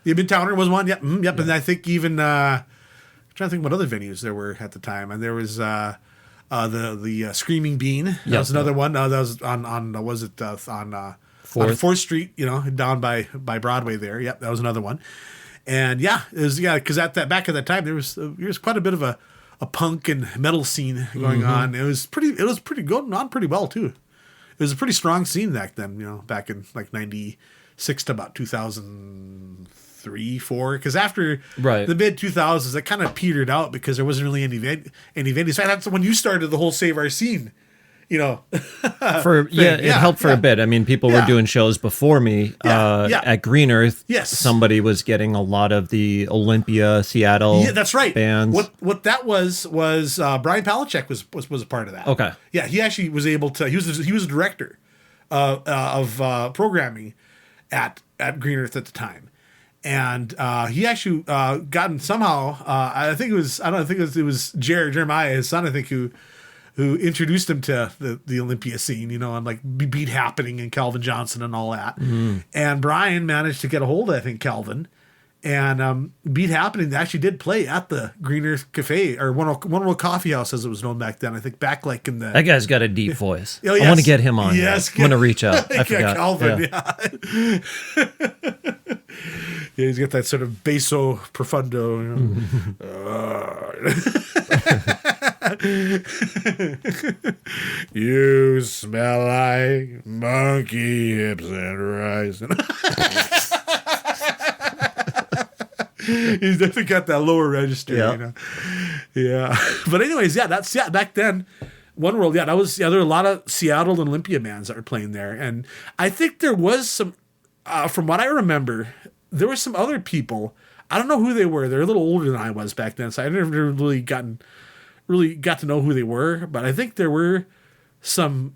Yeah, Midtowner was one. Yep. Yep. And I think even I'm trying to think what other venues there were at the time. And there was the Screaming Bean. That was another one. That was on 4th Street. Down by Broadway there. Yep. That was another one. And it was because back at that time there was quite a bit of a punk and metal scene going on. It was pretty going on pretty well too. It was a pretty strong scene back then, back in like 96 to about 2003, 4. Because after the mid 2000s, it kind of petered out because there wasn't really any venues. In fact, that's when you started the whole Save Our Scene, it helped for a bit. I mean, people were doing shows before me at Green Earth. Yes. Somebody was getting a lot of the Olympia, Seattle. Yeah, that's right. Bands. What that was Brian Palachuk was a part of that. Okay. Yeah, he actually was able to. He was a director of programming at Green Earth at the time, and he actually gotten somehow. I think it was Jeremiah, his son. I think who introduced him to the Olympia scene, and like Beat Happening and Calvin Johnson and all that. Mm-hmm. And Brian managed to get a hold of, I think, Calvin. And Beat Happening, they actually did play at the Green Earth Cafe, or One World Coffee House, as it was known back then. I think back like in the... That guy's got a deep voice. Oh, yes. I want to get him on. Yes. I'm going to reach out. I forgot. Calvin, yeah. Yeah, he's got that sort of basso profundo. You smell like monkey hips and rice. He's definitely got that lower register, Yeah. But anyways, back then, One World, there were a lot of Seattle and Olympia bands that were playing there. And I think there was some, from what I remember, there were some other people. I don't know who they were. They're a little older than I was back then, so I never really got to know who they were. But I think there were some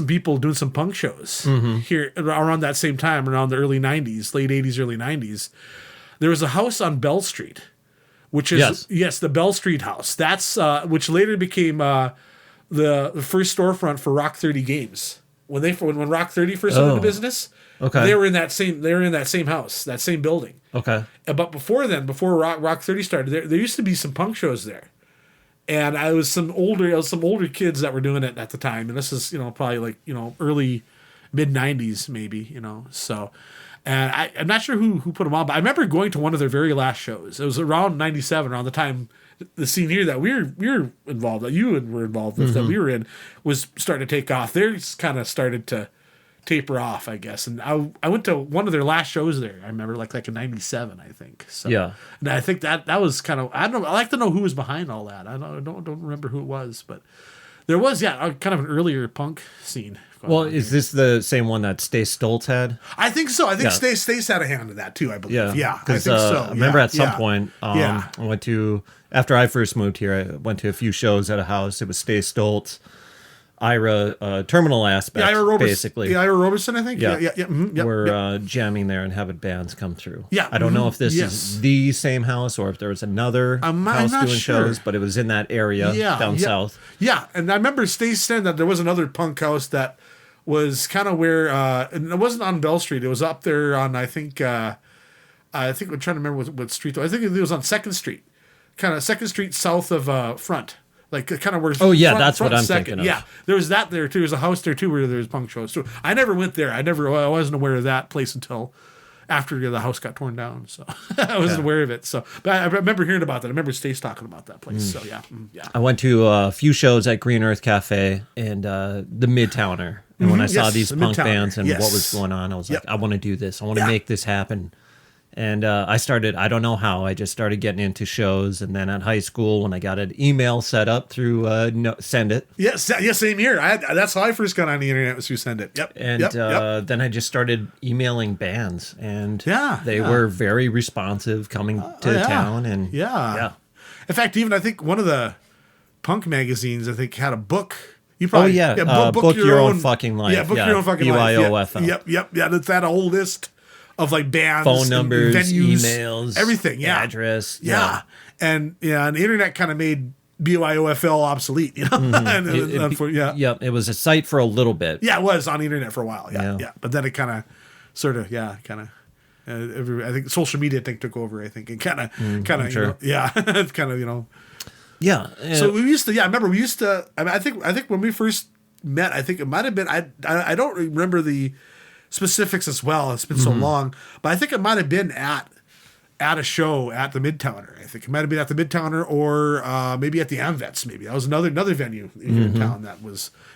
people doing some punk shows here around that same time, around the early 90s, late 80s, early 90s. There was a house on Bell Street, which is the Bell Street house. That's which later became the first storefront for Rock 30 Games. When Rock 30 first went into business, they were in that same house, that same building. Okay. But before Rock 30 started, there used to be some punk shows there. And I was some older kids that were doing it at the time, and this is probably like early mid 90s maybe so. And I'm not sure who put them on, but I remember going to one of their very last shows. It was around 97, around the time the scene here that we were involved, that you were involved with, that we were in, was starting to take off. Theirs kind of started to taper off, I guess. And I went to one of their last shows there. I remember like in 97, I think. So, yeah. And I think that was kind of, I don't know, I like to know who was behind all that. I don't remember who it was, but there was, kind of an earlier punk scene. Well, is this the same one that Stay Stoltz had? I think so. I think Stace had a hand in that too, I believe. Yeah, I think so. I remember at some point, I went to, after I first moved here, I went to a few shows at a house. It was Stay Stoltz, Ira, Terminal Aspect, basically. Ira Roberson, I think. We're jamming there and having bands come through. Yeah. I don't know if this is the same house or if there was another house doing shows, but it was in that area down south. Yeah, and I remember Stace saying that there was another punk house that was kind of where, and it wasn't on Bell Street. It was up there on, I think I'm trying to remember what street. I think it was on 2nd Street, kind of 2nd Street south of Front. Like kind of where. Oh yeah, that's what I'm thinking of. Yeah, there was that there too. There's a house there too where there was punk shows. So I never went there. I wasn't aware of that place until after the house got torn down. So I wasn't aware of it. So, but I remember hearing about that. I remember Stace talking about that place. So yeah. I went to a few shows at Green Earth Cafe and the Midtowner. And when I saw these punk bands and what was going on, I was like, I want to do this. I want to make this happen. And I don't know how, I just started getting into shows. And then at high school, when I got an email set up through Send It. Yes, same here. That's how I first got on the internet, was through Send It. Yep. And then I just started emailing bands. And they were very responsive coming to town. And In fact, even I think one of the punk magazines, I think, had a book. You probably book your own fucking life. Yeah, book your own fucking life. BYOFL. Yep. That's that whole list of like bands, phone numbers, venues, emails, everything. Yeah, address. And the internet kind of made BYOFL obsolete. Mm-hmm. It was a site for a little bit. Yeah, it was on the internet for a while. Yeah. But then it kind of, I think social media took over. I think and kind of, sure. It's kind of Yeah. So we used to, I remember we used to, I think when we first met, I think it might have been, I don't remember the specifics as well. It's been so long, but I think it might have been at a show at the Midtowner. I think it might have been at the Midtowner or maybe at the Amvets. Maybe that was another venue in town that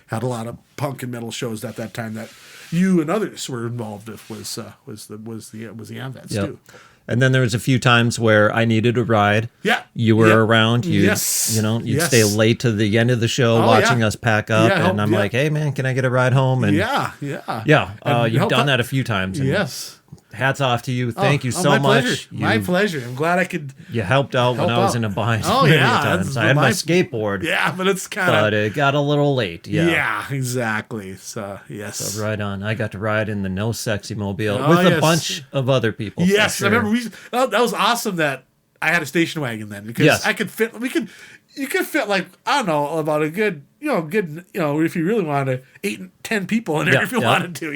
had a lot of punk and metal shows at that time that you and others were involved with. Was the Amvets too. And then there was a few times where I needed a ride. Yeah. You were around. You'd Yes. stay late to the end of the show watching us pack up. Yeah, and I'm like, hey, man, can I get a ride home? And Yeah. you've done that a few times. And Yes. hats off to you. Thank you so my much. Pleasure. My pleasure. I'm glad I could. You helped out when I was in a bind. Oh, many yeah. times. I had my skateboard. Yeah, but it's kind of. But it got a little late. Yeah. Yeah, exactly. So, yes. So right on. I got to ride in the Nøsxy mobile Oh, with yes. a bunch of other people. Yes, for I sure. remember that was awesome that I had a station wagon then because Yes. I could fit. You could fit like I don't know about a good if you really wanted 8 and 10 people in there Yeah, if you yeah. wanted to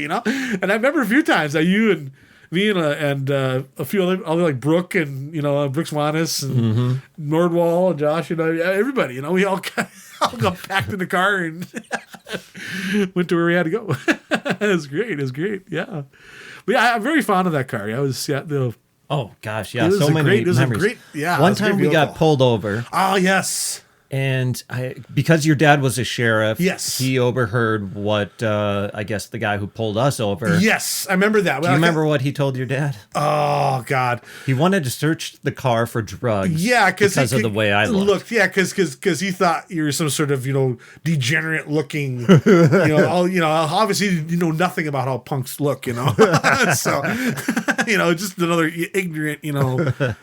And I remember a few times that you and me and a few other like Brooke and Brooks Wanis and Nordwall and Josh and everybody we all got packed in the car and went to where we had to go. It was great. Yeah. But yeah, I'm very fond of that car. I was Oh gosh, yeah, It was so a many great- it was a memories. great- yeah, it One was a great time we got vehicle. pulled over, Oh yes. and because your dad was a sheriff, Yes. he overheard what I guess the guy who pulled us over. Yes, I remember that. Do you remember what he told your dad? Oh God. He wanted to search the car for drugs. Yeah, because of the way I looked. Yeah, because he thought you were some sort of degenerate looking. Obviously you know nothing about how punks look. So just another ignorant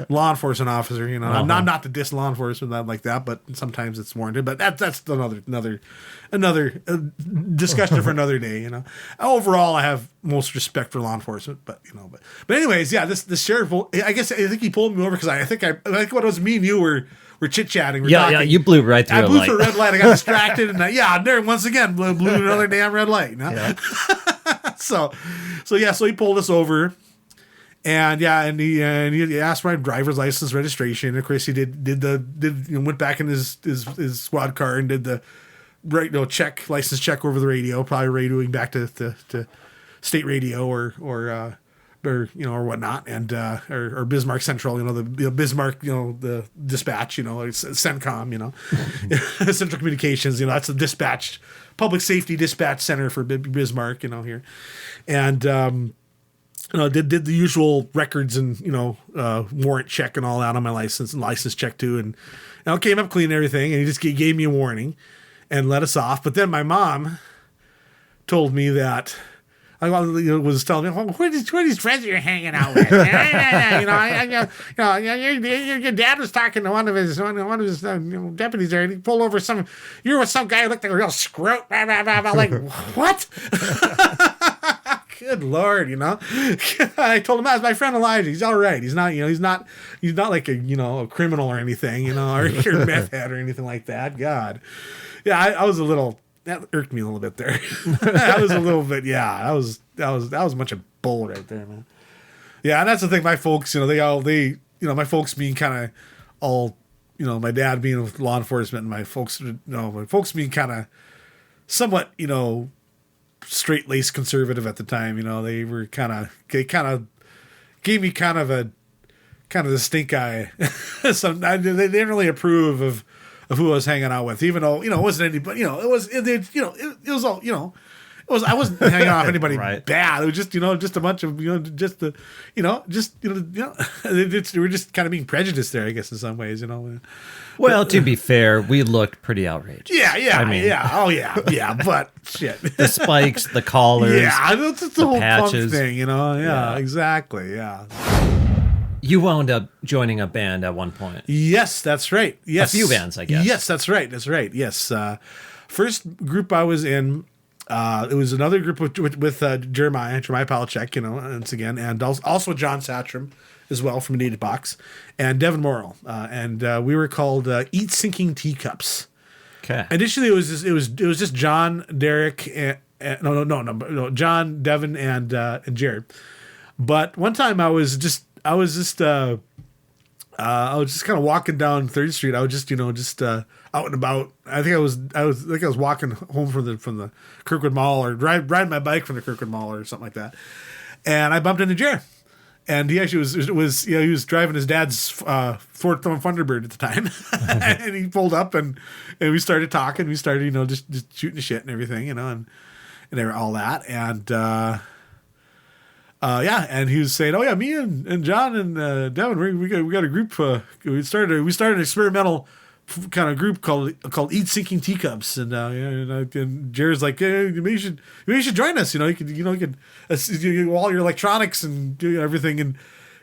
law enforcement officer. I'm not to diss law enforcement not like that, but sometimes it's warranted. But that's another discussion for another day. Overall, I have most respect for law enforcement, but anyways, yeah, this sheriff. I think he pulled me over because I think what it was me and you were chit chatting. Yeah, you blew right through I a blew light. through a red light. I got distracted, and there once again blew another damn red light. Yeah. So he pulled us over. And he asked my driver's license registration. Of course, he went back in his squad car and did the license check over the radio, probably radioing back to state radio or whatnot, and or Bismarck Central, the Bismarck, the dispatch, it's CENTCOM, Central Communications, that's the dispatch, public safety dispatch center for Bismarck, here, and. Did the usual records and warrant check and all that on my license and license check too, and came up clean and everything, and he just gave me a warning and let us off. But then my mom told me that was telling me, who are these friends you're hanging out with? Your dad was talking to one of his deputies there, and he pulled over you were with some guy who looked like a real scrote. Like what? Good Lord, I told him that was my friend Elijah. He's all right. He's not, he's not like a criminal or anything, or a meth head or anything like that. God, yeah, I was a little. That irked me a little bit there. That was a little bit, yeah. That was a bunch of bull right there, man. Yeah, and that's the thing. My folks, my folks being kind of all, my dad being with law enforcement, and my folks being kind of somewhat, straight-laced conservative at the time. They kind of gave me kind of the stink eye. So they didn't really approve of who I was hanging out with, even though it wasn't anybody. It was all. I wasn't hanging out with anybody Right. bad. It was just just a bunch of they were just kind of being prejudiced there, I guess, in some ways. Well, to be fair, we looked pretty outrageous. Yeah. But shit. The spikes, the collars. Yeah, that's the whole patches. punk thing, Yeah. Exactly, yeah. You wound up joining a band at one point. Yes, that's right. Yes, A few bands, I guess. Yes, that's right. Yes, first group I was in, it was another group with Jeremiah Palachek, once again, and also John Satcham as well from Native Box, and Devin Morrill, and we were called Eat Sinking Teacups. Okay. Initially, it was just John, Derek, no, John, Devin, and Jared. But one time I was just kind of walking down 3rd Street. I was just out and about. I think I was walking home from the Kirkwood Mall or riding my bike from the Kirkwood Mall or something like that. And I bumped into Jared. And he actually he was driving his dad's Ford Thunderbird at the time, and he pulled up and we started talking. We started just shooting the shit and everything, and all that. And and he was saying, "Oh yeah, me and John and Devin, we got a group. We started an experimental kind of group called Eat Sinking Teacups." And and Jared's like, "Hey, maybe you should join us. You could all your electronics and do everything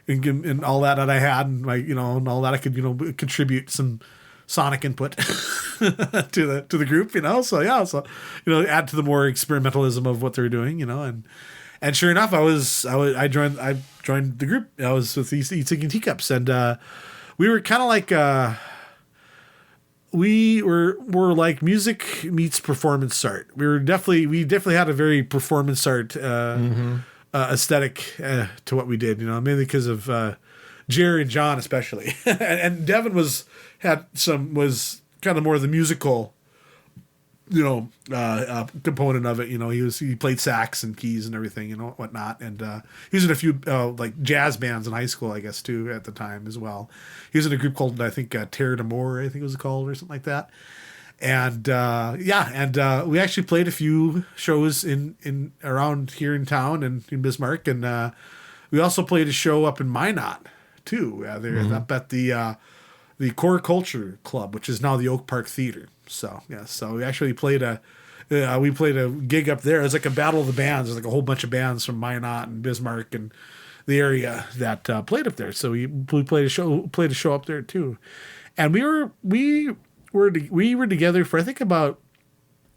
and all that I had and and all that I could contribute some sonic input to the group. So add to the more experimentalism of what they're doing. And sure enough, I joined the group. I was with these Eat Sinking Teacups, and we were kind of like we were like music meets performance art. We definitely had a very performance art aesthetic to what we did. Mainly because of Jerry and John especially, and Devin was kind of more of the musical component of it. He played sax and keys and everything, whatnot. And he was in a few like jazz bands in high school, I guess, too, at the time as well. He was in a group called, I think, Terre d'Amour, I think it was called, or something like that. And we actually played a few shows in around here in town and in Bismarck, and we also played a show up in Minot too. They're up at the Core Culture Club, which is now the Oak Park Theater. So we actually played a gig up there. It was like a battle of the bands. There's like a whole bunch of bands from Minot and Bismarck and the area that played up there. So we played a show up there too, and we were together for I think about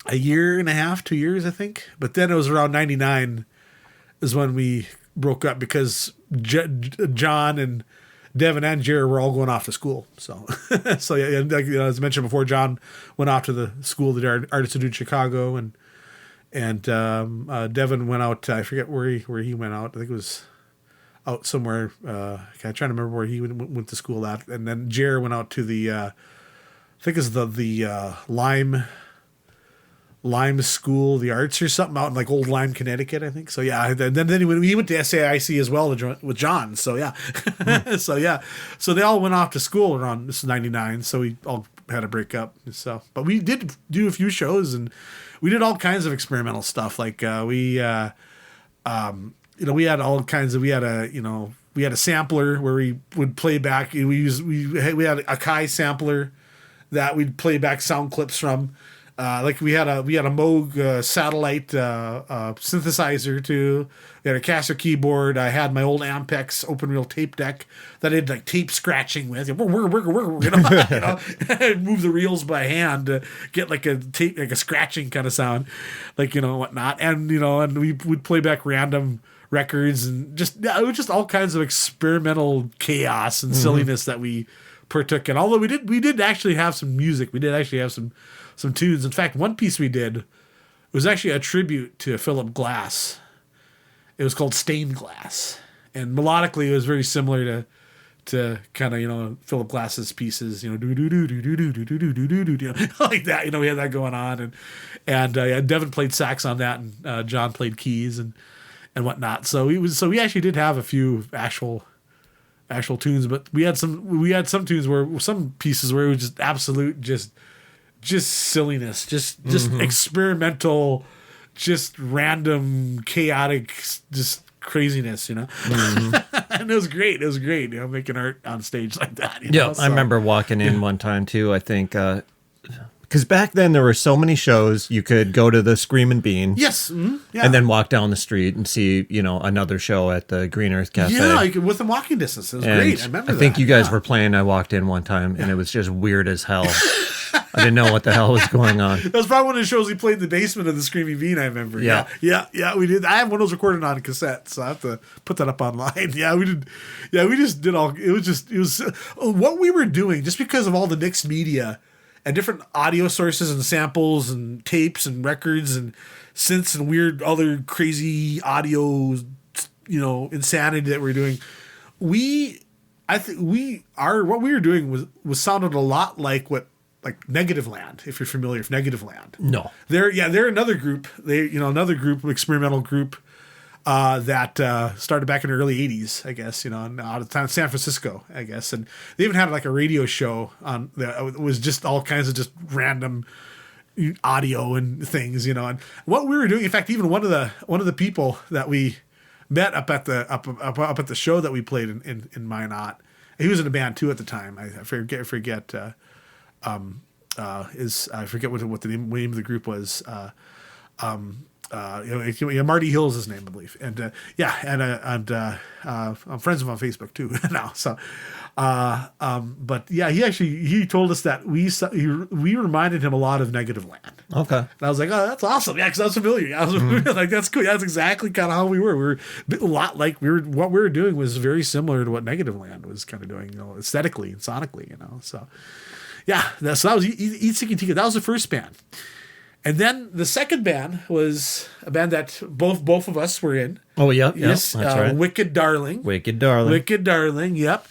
a year and a half, 2 years, I think. But then it was around 99 is when we broke up because John and Devin and Jerry were all going off to school. So, as I mentioned before, John went off to the school that Art Institute in Chicago, and Devin went out. I forget where he went out. I think it was out somewhere. I'm trying to remember where he went to school at. And then Jerry went out to the I think it's the Lime School of the Arts or something out in like Old Lyme, Connecticut, I think. So yeah, then he went to SAIC as well with John. So yeah, so they all went off to school around this 99. So we all had to break up. So, but we did do a few shows and we did all kinds of experimental stuff. Like we had all kinds of we had a sampler where we would play back. We had a Kai sampler that we'd play back sound clips from. We had a Moog satellite synthesizer too. We had a Casio keyboard. I had my old Ampex open reel tape deck that I did like tape scratching with. Move the reels by hand to get like a tape, like a scratching kind of sound, whatnot. And and we would play back random records and it was just all kinds of experimental chaos and silliness that we partook in. Although we did actually have some music. We did actually have some tunes. In fact, one piece we did was actually a tribute to Philip Glass. It was called Stained Glass. And melodically it was very similar to kind of, Philip Glass's pieces, do do do do do do do do do do do like that. We had that going on and Devin played sax on that and John played keys and whatnot. So we actually did have a few actual tunes, but we had some tunes where some pieces where it was just absolute just silliness, just experimental, just random, chaotic, just craziness, and it was great. It was great, making art on stage like that. I remember walking in one time too. I think because back then there were so many shows, you could go to the Screamin' Bean, yes, yeah, and then walk down the street and see another show at the Green Earth Cafe. Yeah, within walking distance. It was great. I remember. I think you guys were playing. I walked in one time and it was just weird as hell. I didn't know what the hell was going on. That was probably one of the shows we played in the basement of the Screaming Bean, I remember. Yeah, we did. I have one of those recorded on a cassette, so I have to put that up online. Yeah, we did. Yeah, we just did all. It was what we were doing just because of all the mixed media and different audio sources and samples and tapes and records and synths and weird other crazy audio, insanity that we're doing. What we were doing was sounded a lot like Negative Land, if you're familiar with Negative Land. No. They're another group. Another group, experimental group that started back in the early 80s, I guess, out of town, San Francisco, I guess. And they even had like a radio show on that was just all kinds of just random audio and things, And what we were doing, in fact, even one of the people that we met up at the show that we played in Minot. He was in a band too at the time. I forget I forget what the name of the group was. Marty Hill's his name, I believe, and I'm friends with him on Facebook too now. So, but yeah, he told us that we reminded him a lot of Negative Land. Okay, and I was like, oh, that's awesome, yeah, because I was familiar. I was like, that's cool. That's exactly kind of how we were. We were a lot like what we were doing was very similar to what Negative Land was kind of doing, aesthetically and sonically, So, yeah, so that was Eat Seeking Tika. That was the first band. And then the second band was a band that both of us were in. Oh, yeah. Yes, that's right. Wicked Darling. Wicked Darling, yep.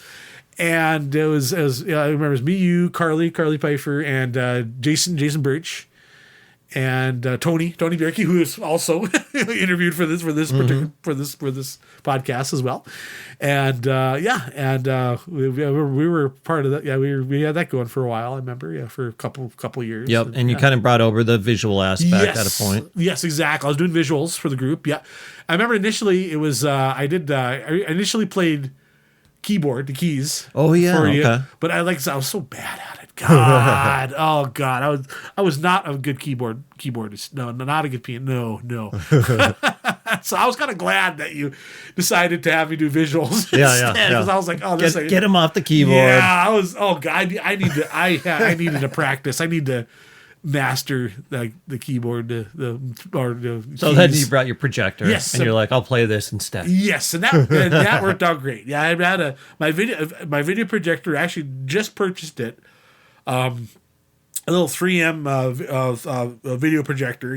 And it was I remember it was me, you, Carly Pfeiffer, and Jason Birch, and Tony Bierke, who is also interviewed for this podcast as well. And we were part of that. Yeah, we had that going for a while. I remember, for a couple years. Yep, and you kind of brought over the visual aspect at a point. Yes, exactly. I was doing visuals for the group. Yeah, I remember initially it was I initially played keyboard, the keys. Oh yeah, okay. But I was so bad at it. God, oh God, I was not a good keyboardist. No, not a good piano. No. So I was kind of glad that you decided to have me do visuals. Yeah. Because I was like, oh, this get him off the keyboard. Yeah, I was. Oh God, I needed to practice. I need to master the keyboard. So then you brought your projector. Yes, and you're like, I'll play this instead. Yes, and that worked out great. Yeah, I had my video projector. I actually just purchased it. A little 3M video projector,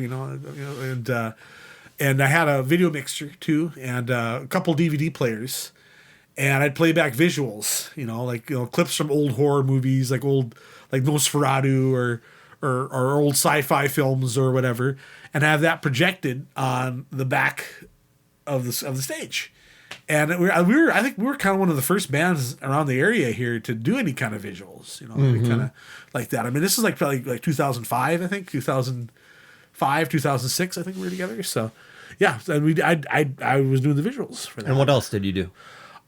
and I had a video mixer too, and a couple DVD players, and I'd play back visuals, clips from old horror movies, like Nosferatu or old sci-fi films or whatever, and have that projected on the back of the stage. And I think we were kind of one of the first bands around the area here to do any kind of visuals, kind of like that. I mean, this is probably 2005, I think, 2005, 2006, I think we were together. So, yeah, and I was doing the visuals for that. And what else did you do?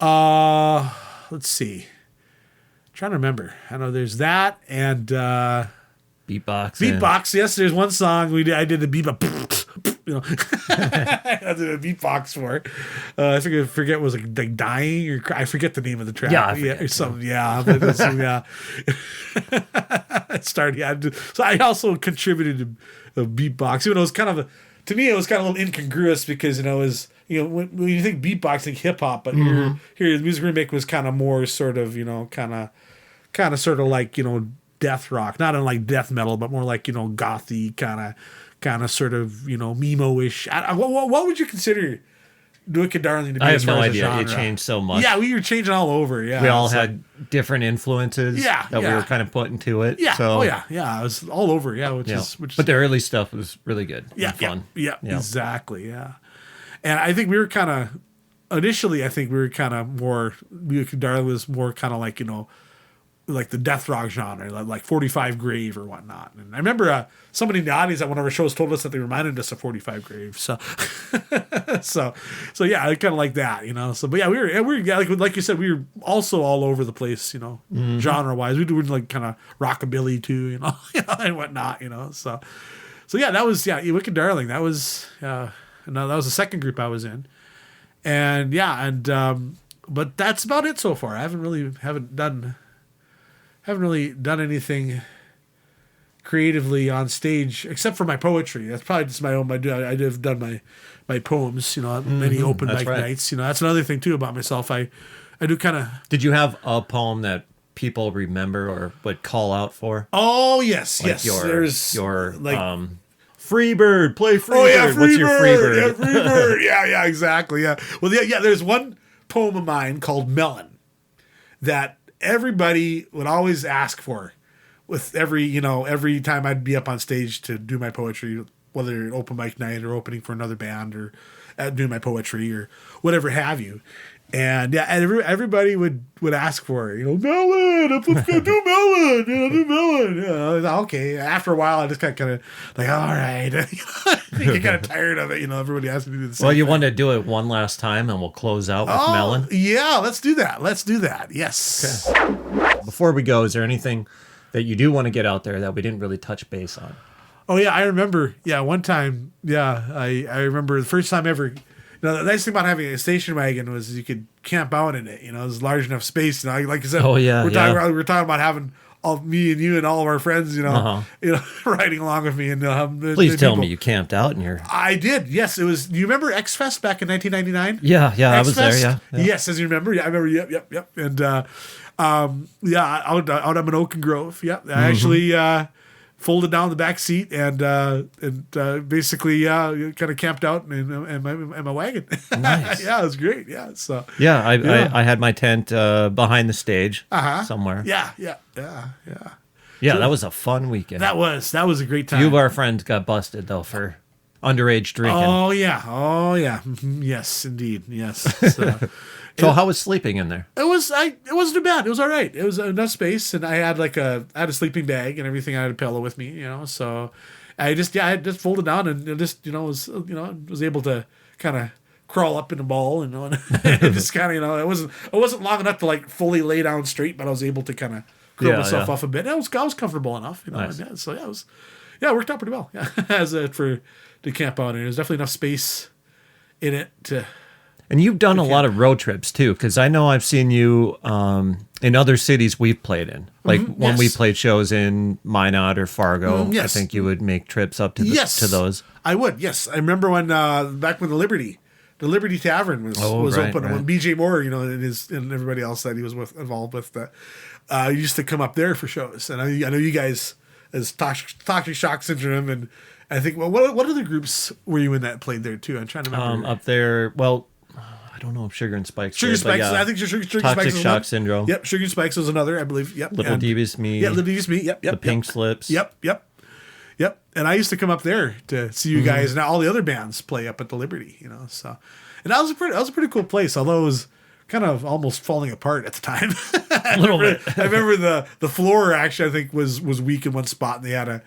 Let's see. I'm trying to remember. I know there's that and beatbox. Yes, there's one song I did the beatbox. I did a beatbox for it. I forget it was like dying, or I forget the name of the track. Or something. Yeah, but it started. Yeah, so I also contributed to a beatbox. Even though it was kind of to me, it was kind of a little incongruous because it was when you think beatbox, think hip hop, but here the music remake was kind of more sort of kind of sort of like death rock, not in like death metal, but more like gothy kind of sort of Memo-ish. What would you consider Wicked Darling to be? I have no idea. It changed so much. Yeah, we were changing all over. Yeah, we all had different influences. Yeah, that we were kind of putting to it. Yeah. So, it was all over. Yeah, which is. But the early stuff was really good. Yeah, and fun. Yeah, exactly. Yeah, and I think we were kind of initially. I think we were kind of more. Wicked Darling was more kind of like like the death rock genre, like 45 Grave or whatnot. And I remember somebody in the audience at one of our shows told us that they reminded us of 45 Grave. So, so yeah, I kind of like that, So, but yeah, we were like you said, we were also all over the place, genre wise. We do like kind of rockabilly too, and whatnot, So yeah, that was Wicked Darling. That was that was the second group I was in, and but that's about it so far. I haven't really done anything creatively on stage except for my poetry. That's probably just my own. I've done my poems. Many open mic nights. That's another thing too about myself. I do kind of. Did you have a poem that people remember or would call out for? Oh yes, like yes. There's your Freebird, play Freebird. Oh yeah, What's your Freebird? Yeah, Freebird. yeah, exactly. Yeah. Well, yeah. There's one poem of mine called Melon that everybody would always ask for with every time I'd be up on stage to do my poetry, whether an open mic night or opening for another band or doing my poetry or whatever have you. And everybody would ask for it, Melon, let's go do Melon, do Melon. Okay. After a while, I just kind of like, all right. You get kind of tired of it, everybody has to do the same Well, you thing. want to do it one last time, and we'll close out with melon. Yeah, let's do that. Yes. Okay. Before we go, is there anything that you do want to get out there that we didn't really touch base on? Oh yeah, I remember. Yeah, one time. Yeah, I remember the first time ever. The nice thing about having a station wagon was you could camp out in it. It was large enough space. Like I said, we're talking about having all me and you and all of our friends. Riding along with me and please tell me you camped out in your. I did. Yes, it was. Do you remember X Fest back in 1999? Yeah, I was there. Yeah. Yes, as you remember. Yeah, I remember. Yep. And out up in Oaken Grove. Yep, I actually. Folded down the back seat and basically kind of camped out in my wagon. Nice. Yeah, it was great. Yeah. So I had my tent behind the stage somewhere. Yeah. Yeah, that was a fun weekend. That was a great time. Few of our friends got busted though for underage drinking. Oh yeah. Mhm. Yes, indeed. Yes. So how was sleeping in there? It wasn't too bad. It was all right. It was enough space, and I had a sleeping bag and everything. I had a pillow with me, so I just folded down and was able to kind of crawl up in a ball, and just kind of it wasn't long enough to fully lay down straight, but I was able to kind of curl myself off a bit. I was comfortable enough, Nice. And, so it worked out pretty well. Yeah, as to camp out, and there's definitely enough space in it to. And you've done a lot of road trips too, because I know I've seen you in other cities we've played in. Like when we played shows in Minot or Fargo, I think you would make trips up to to those. I would. Yes, I remember when back when the Liberty Tavern was open, and when BJ Moore, and everybody else that he was involved with, used to come up there for shows. And I know you guys as Toxic Shock Syndrome, and I think what other groups were you in that played there too? I'm trying to remember. Up there, well. I don't know if Sugar and Spikes. Sugar Spikes. I think Sugar Toxic Spikes was Shock Syndrome. Yep, Sugar Spikes was another, I believe. Yep. Little Devious Me. Yeah, Little Devious Me. Yep. The Pink Slips. Yep. And I used to come up there to see you guys and all the other bands play up at the Liberty. So, and that was a pretty cool place. Although it was kind of almost falling apart at the time. A little bit. I remember the floor actually I think was weak in one spot, and they had to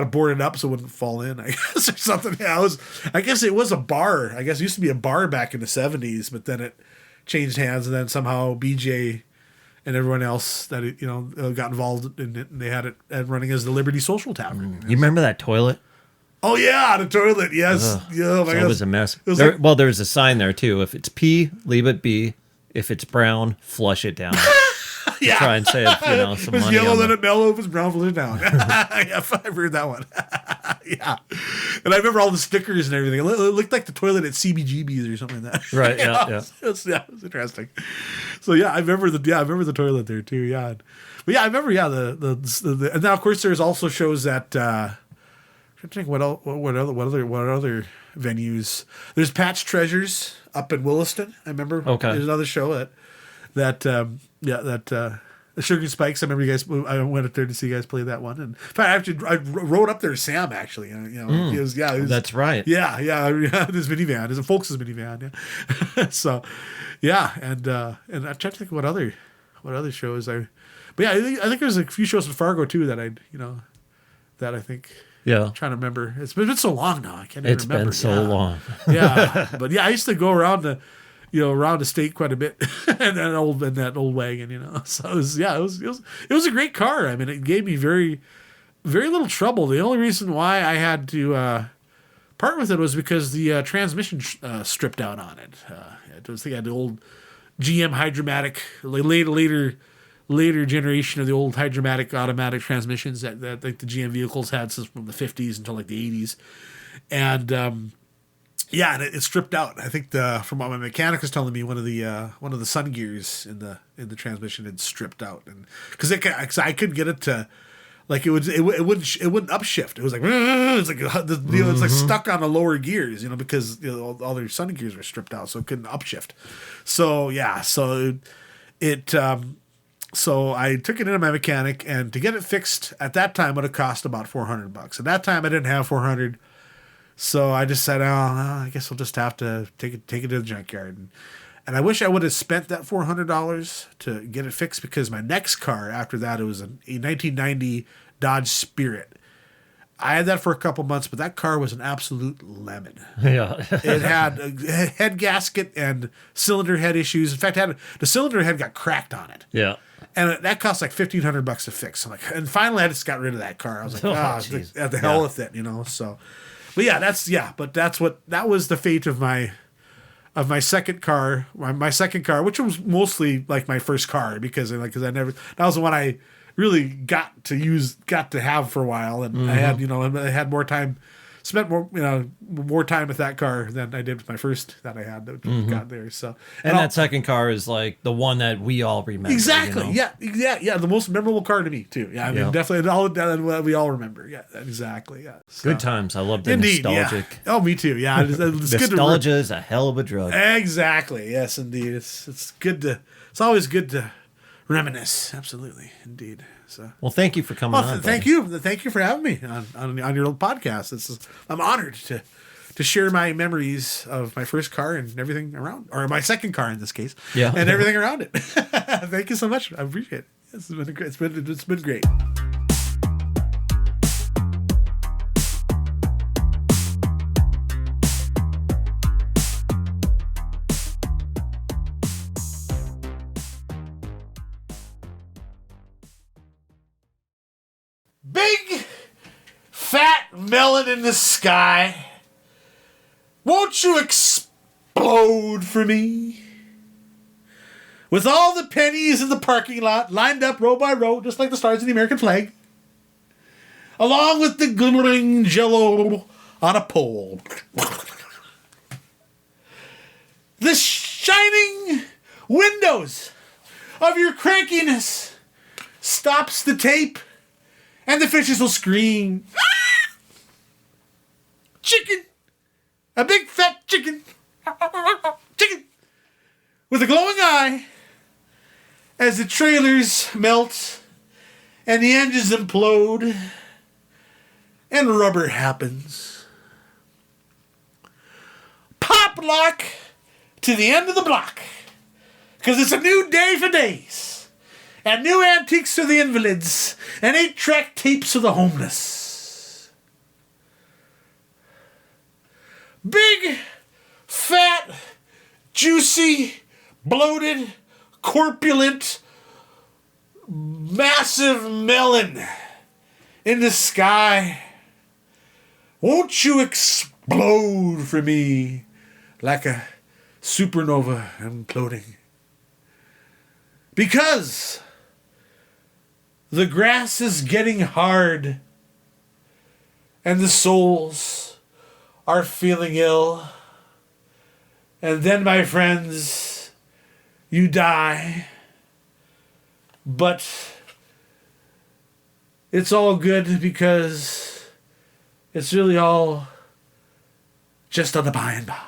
board it up so it wouldn't fall in, I guess, or something. Yeah, I guess it was a bar. I guess it used to be a bar back in the 70s, but then it changed hands, and then somehow BJ and everyone else that got involved in it, and they had it running as the Liberty Social Tavern. You remember that toilet? Oh yeah, the toilet. Yes. Yeah, it was a mess. There's a sign there too. If it's pee, leave it be. If it's brown, flush it down. Yeah. Try and save some money. If it's yellow, let it mellow. If it's brown, flush it down. Yeah, I've heard that one. Yeah. And I remember all the stickers and everything. It looked like the toilet at CBGB's or something like that. Right. Yeah. It was interesting. So yeah, I remember the toilet there too. Yeah. But yeah, I remember the and now of course there's also shows that. I'm trying to think what other venues. There's Patch Treasures up in Williston. I remember. Okay. There's another show that Sugar Spikes. I remember you guys. I went up there to see you guys play that one. And in fact, I rode up there to Sam actually. It was that's right. Yeah. This minivan, it's a Folks' minivan. Yeah. So, yeah, and I'm trying to think what other shows but yeah, I think there's a few shows in Fargo too that I think. Yeah. I'm trying to remember. It's been so long now. I can't even remember. It's been so long. Yeah. But yeah, I used to go around the state quite a bit in that old wagon, So it was a great car. I mean, it gave me very, very little trouble. The only reason why I had to part with it was because the transmission stripped out on it. I think I had the old GM Hydromatic, later generation of the old Hydromatic automatic transmissions that like the GM vehicles had since from the 50s until like the 80s. And and it stripped out. I think from what my mechanic was telling me, one of the sun gears in the transmission had stripped out, and because I couldn't get it to it wouldn't upshift. It was like it's like stuck on the lower gears, because all their sun gears were stripped out, so it couldn't upshift. So So I took it into my mechanic, and to get it fixed at that time would have cost about $400. At that time, I didn't have $400, so I just said, I guess I'll just have to take it to the junkyard. And I wish I would have spent that $400 to get it fixed, because my next car after that, it was a 1990 Dodge Spirit. I had that for a couple months, but that car was an absolute lemon. Yeah. It had a head gasket and cylinder head issues. In fact, the cylinder head got cracked on it. Yeah. And that cost like $1,500 to fix. And finally, I just got rid of that car. I was like, the hell with it, So, but yeah, that was the fate of my second car. My second car, which was mostly like my first car because I never, that was the one I really got to have for a while, and I had more time. Spent more time with that car than I did with my first that I had that got there. So, and that second car is like the one that we all remember. Exactly. Yeah. The most memorable car to me too. Yeah. I mean, definitely all that we all remember. Yeah. Exactly. Yeah. So, good times. I love the indeed, nostalgic. Yeah. Oh, me too. Yeah. It's Nostalgia is a hell of a drug. Exactly. Yes, indeed. It's always good to reminisce. Absolutely. Indeed. So, well, thank you for coming on. Thank you for having me on your old podcast. I'm honored to share my memories of my first car and everything around, or my second car in this case, and everything around it. Thank you so much. I appreciate it. It's been great. Big fat melon in the sky, won't you explode for me? With all the pennies in the parking lot lined up row by row, just like the stars of the American flag, along with the glimmering jello on a pole. The shining windows of your crankiness stops the tape, and the fishes will scream, "Ah! Chicken! A big fat chicken! Chicken!" With a glowing eye, as the trailers melt, and the engines implode, and rubber happens. Pop lock to the end of the block, because it's a new day for days. And new antiques for the invalids, and 8-track tapes for the homeless. Big, fat, juicy, bloated, corpulent, massive melon in the sky. Won't you explode for me like a supernova imploding? Because the grass is getting hard, and the souls are feeling ill. And then, my friends, you die. But it's all good because it's really all just on the by and by.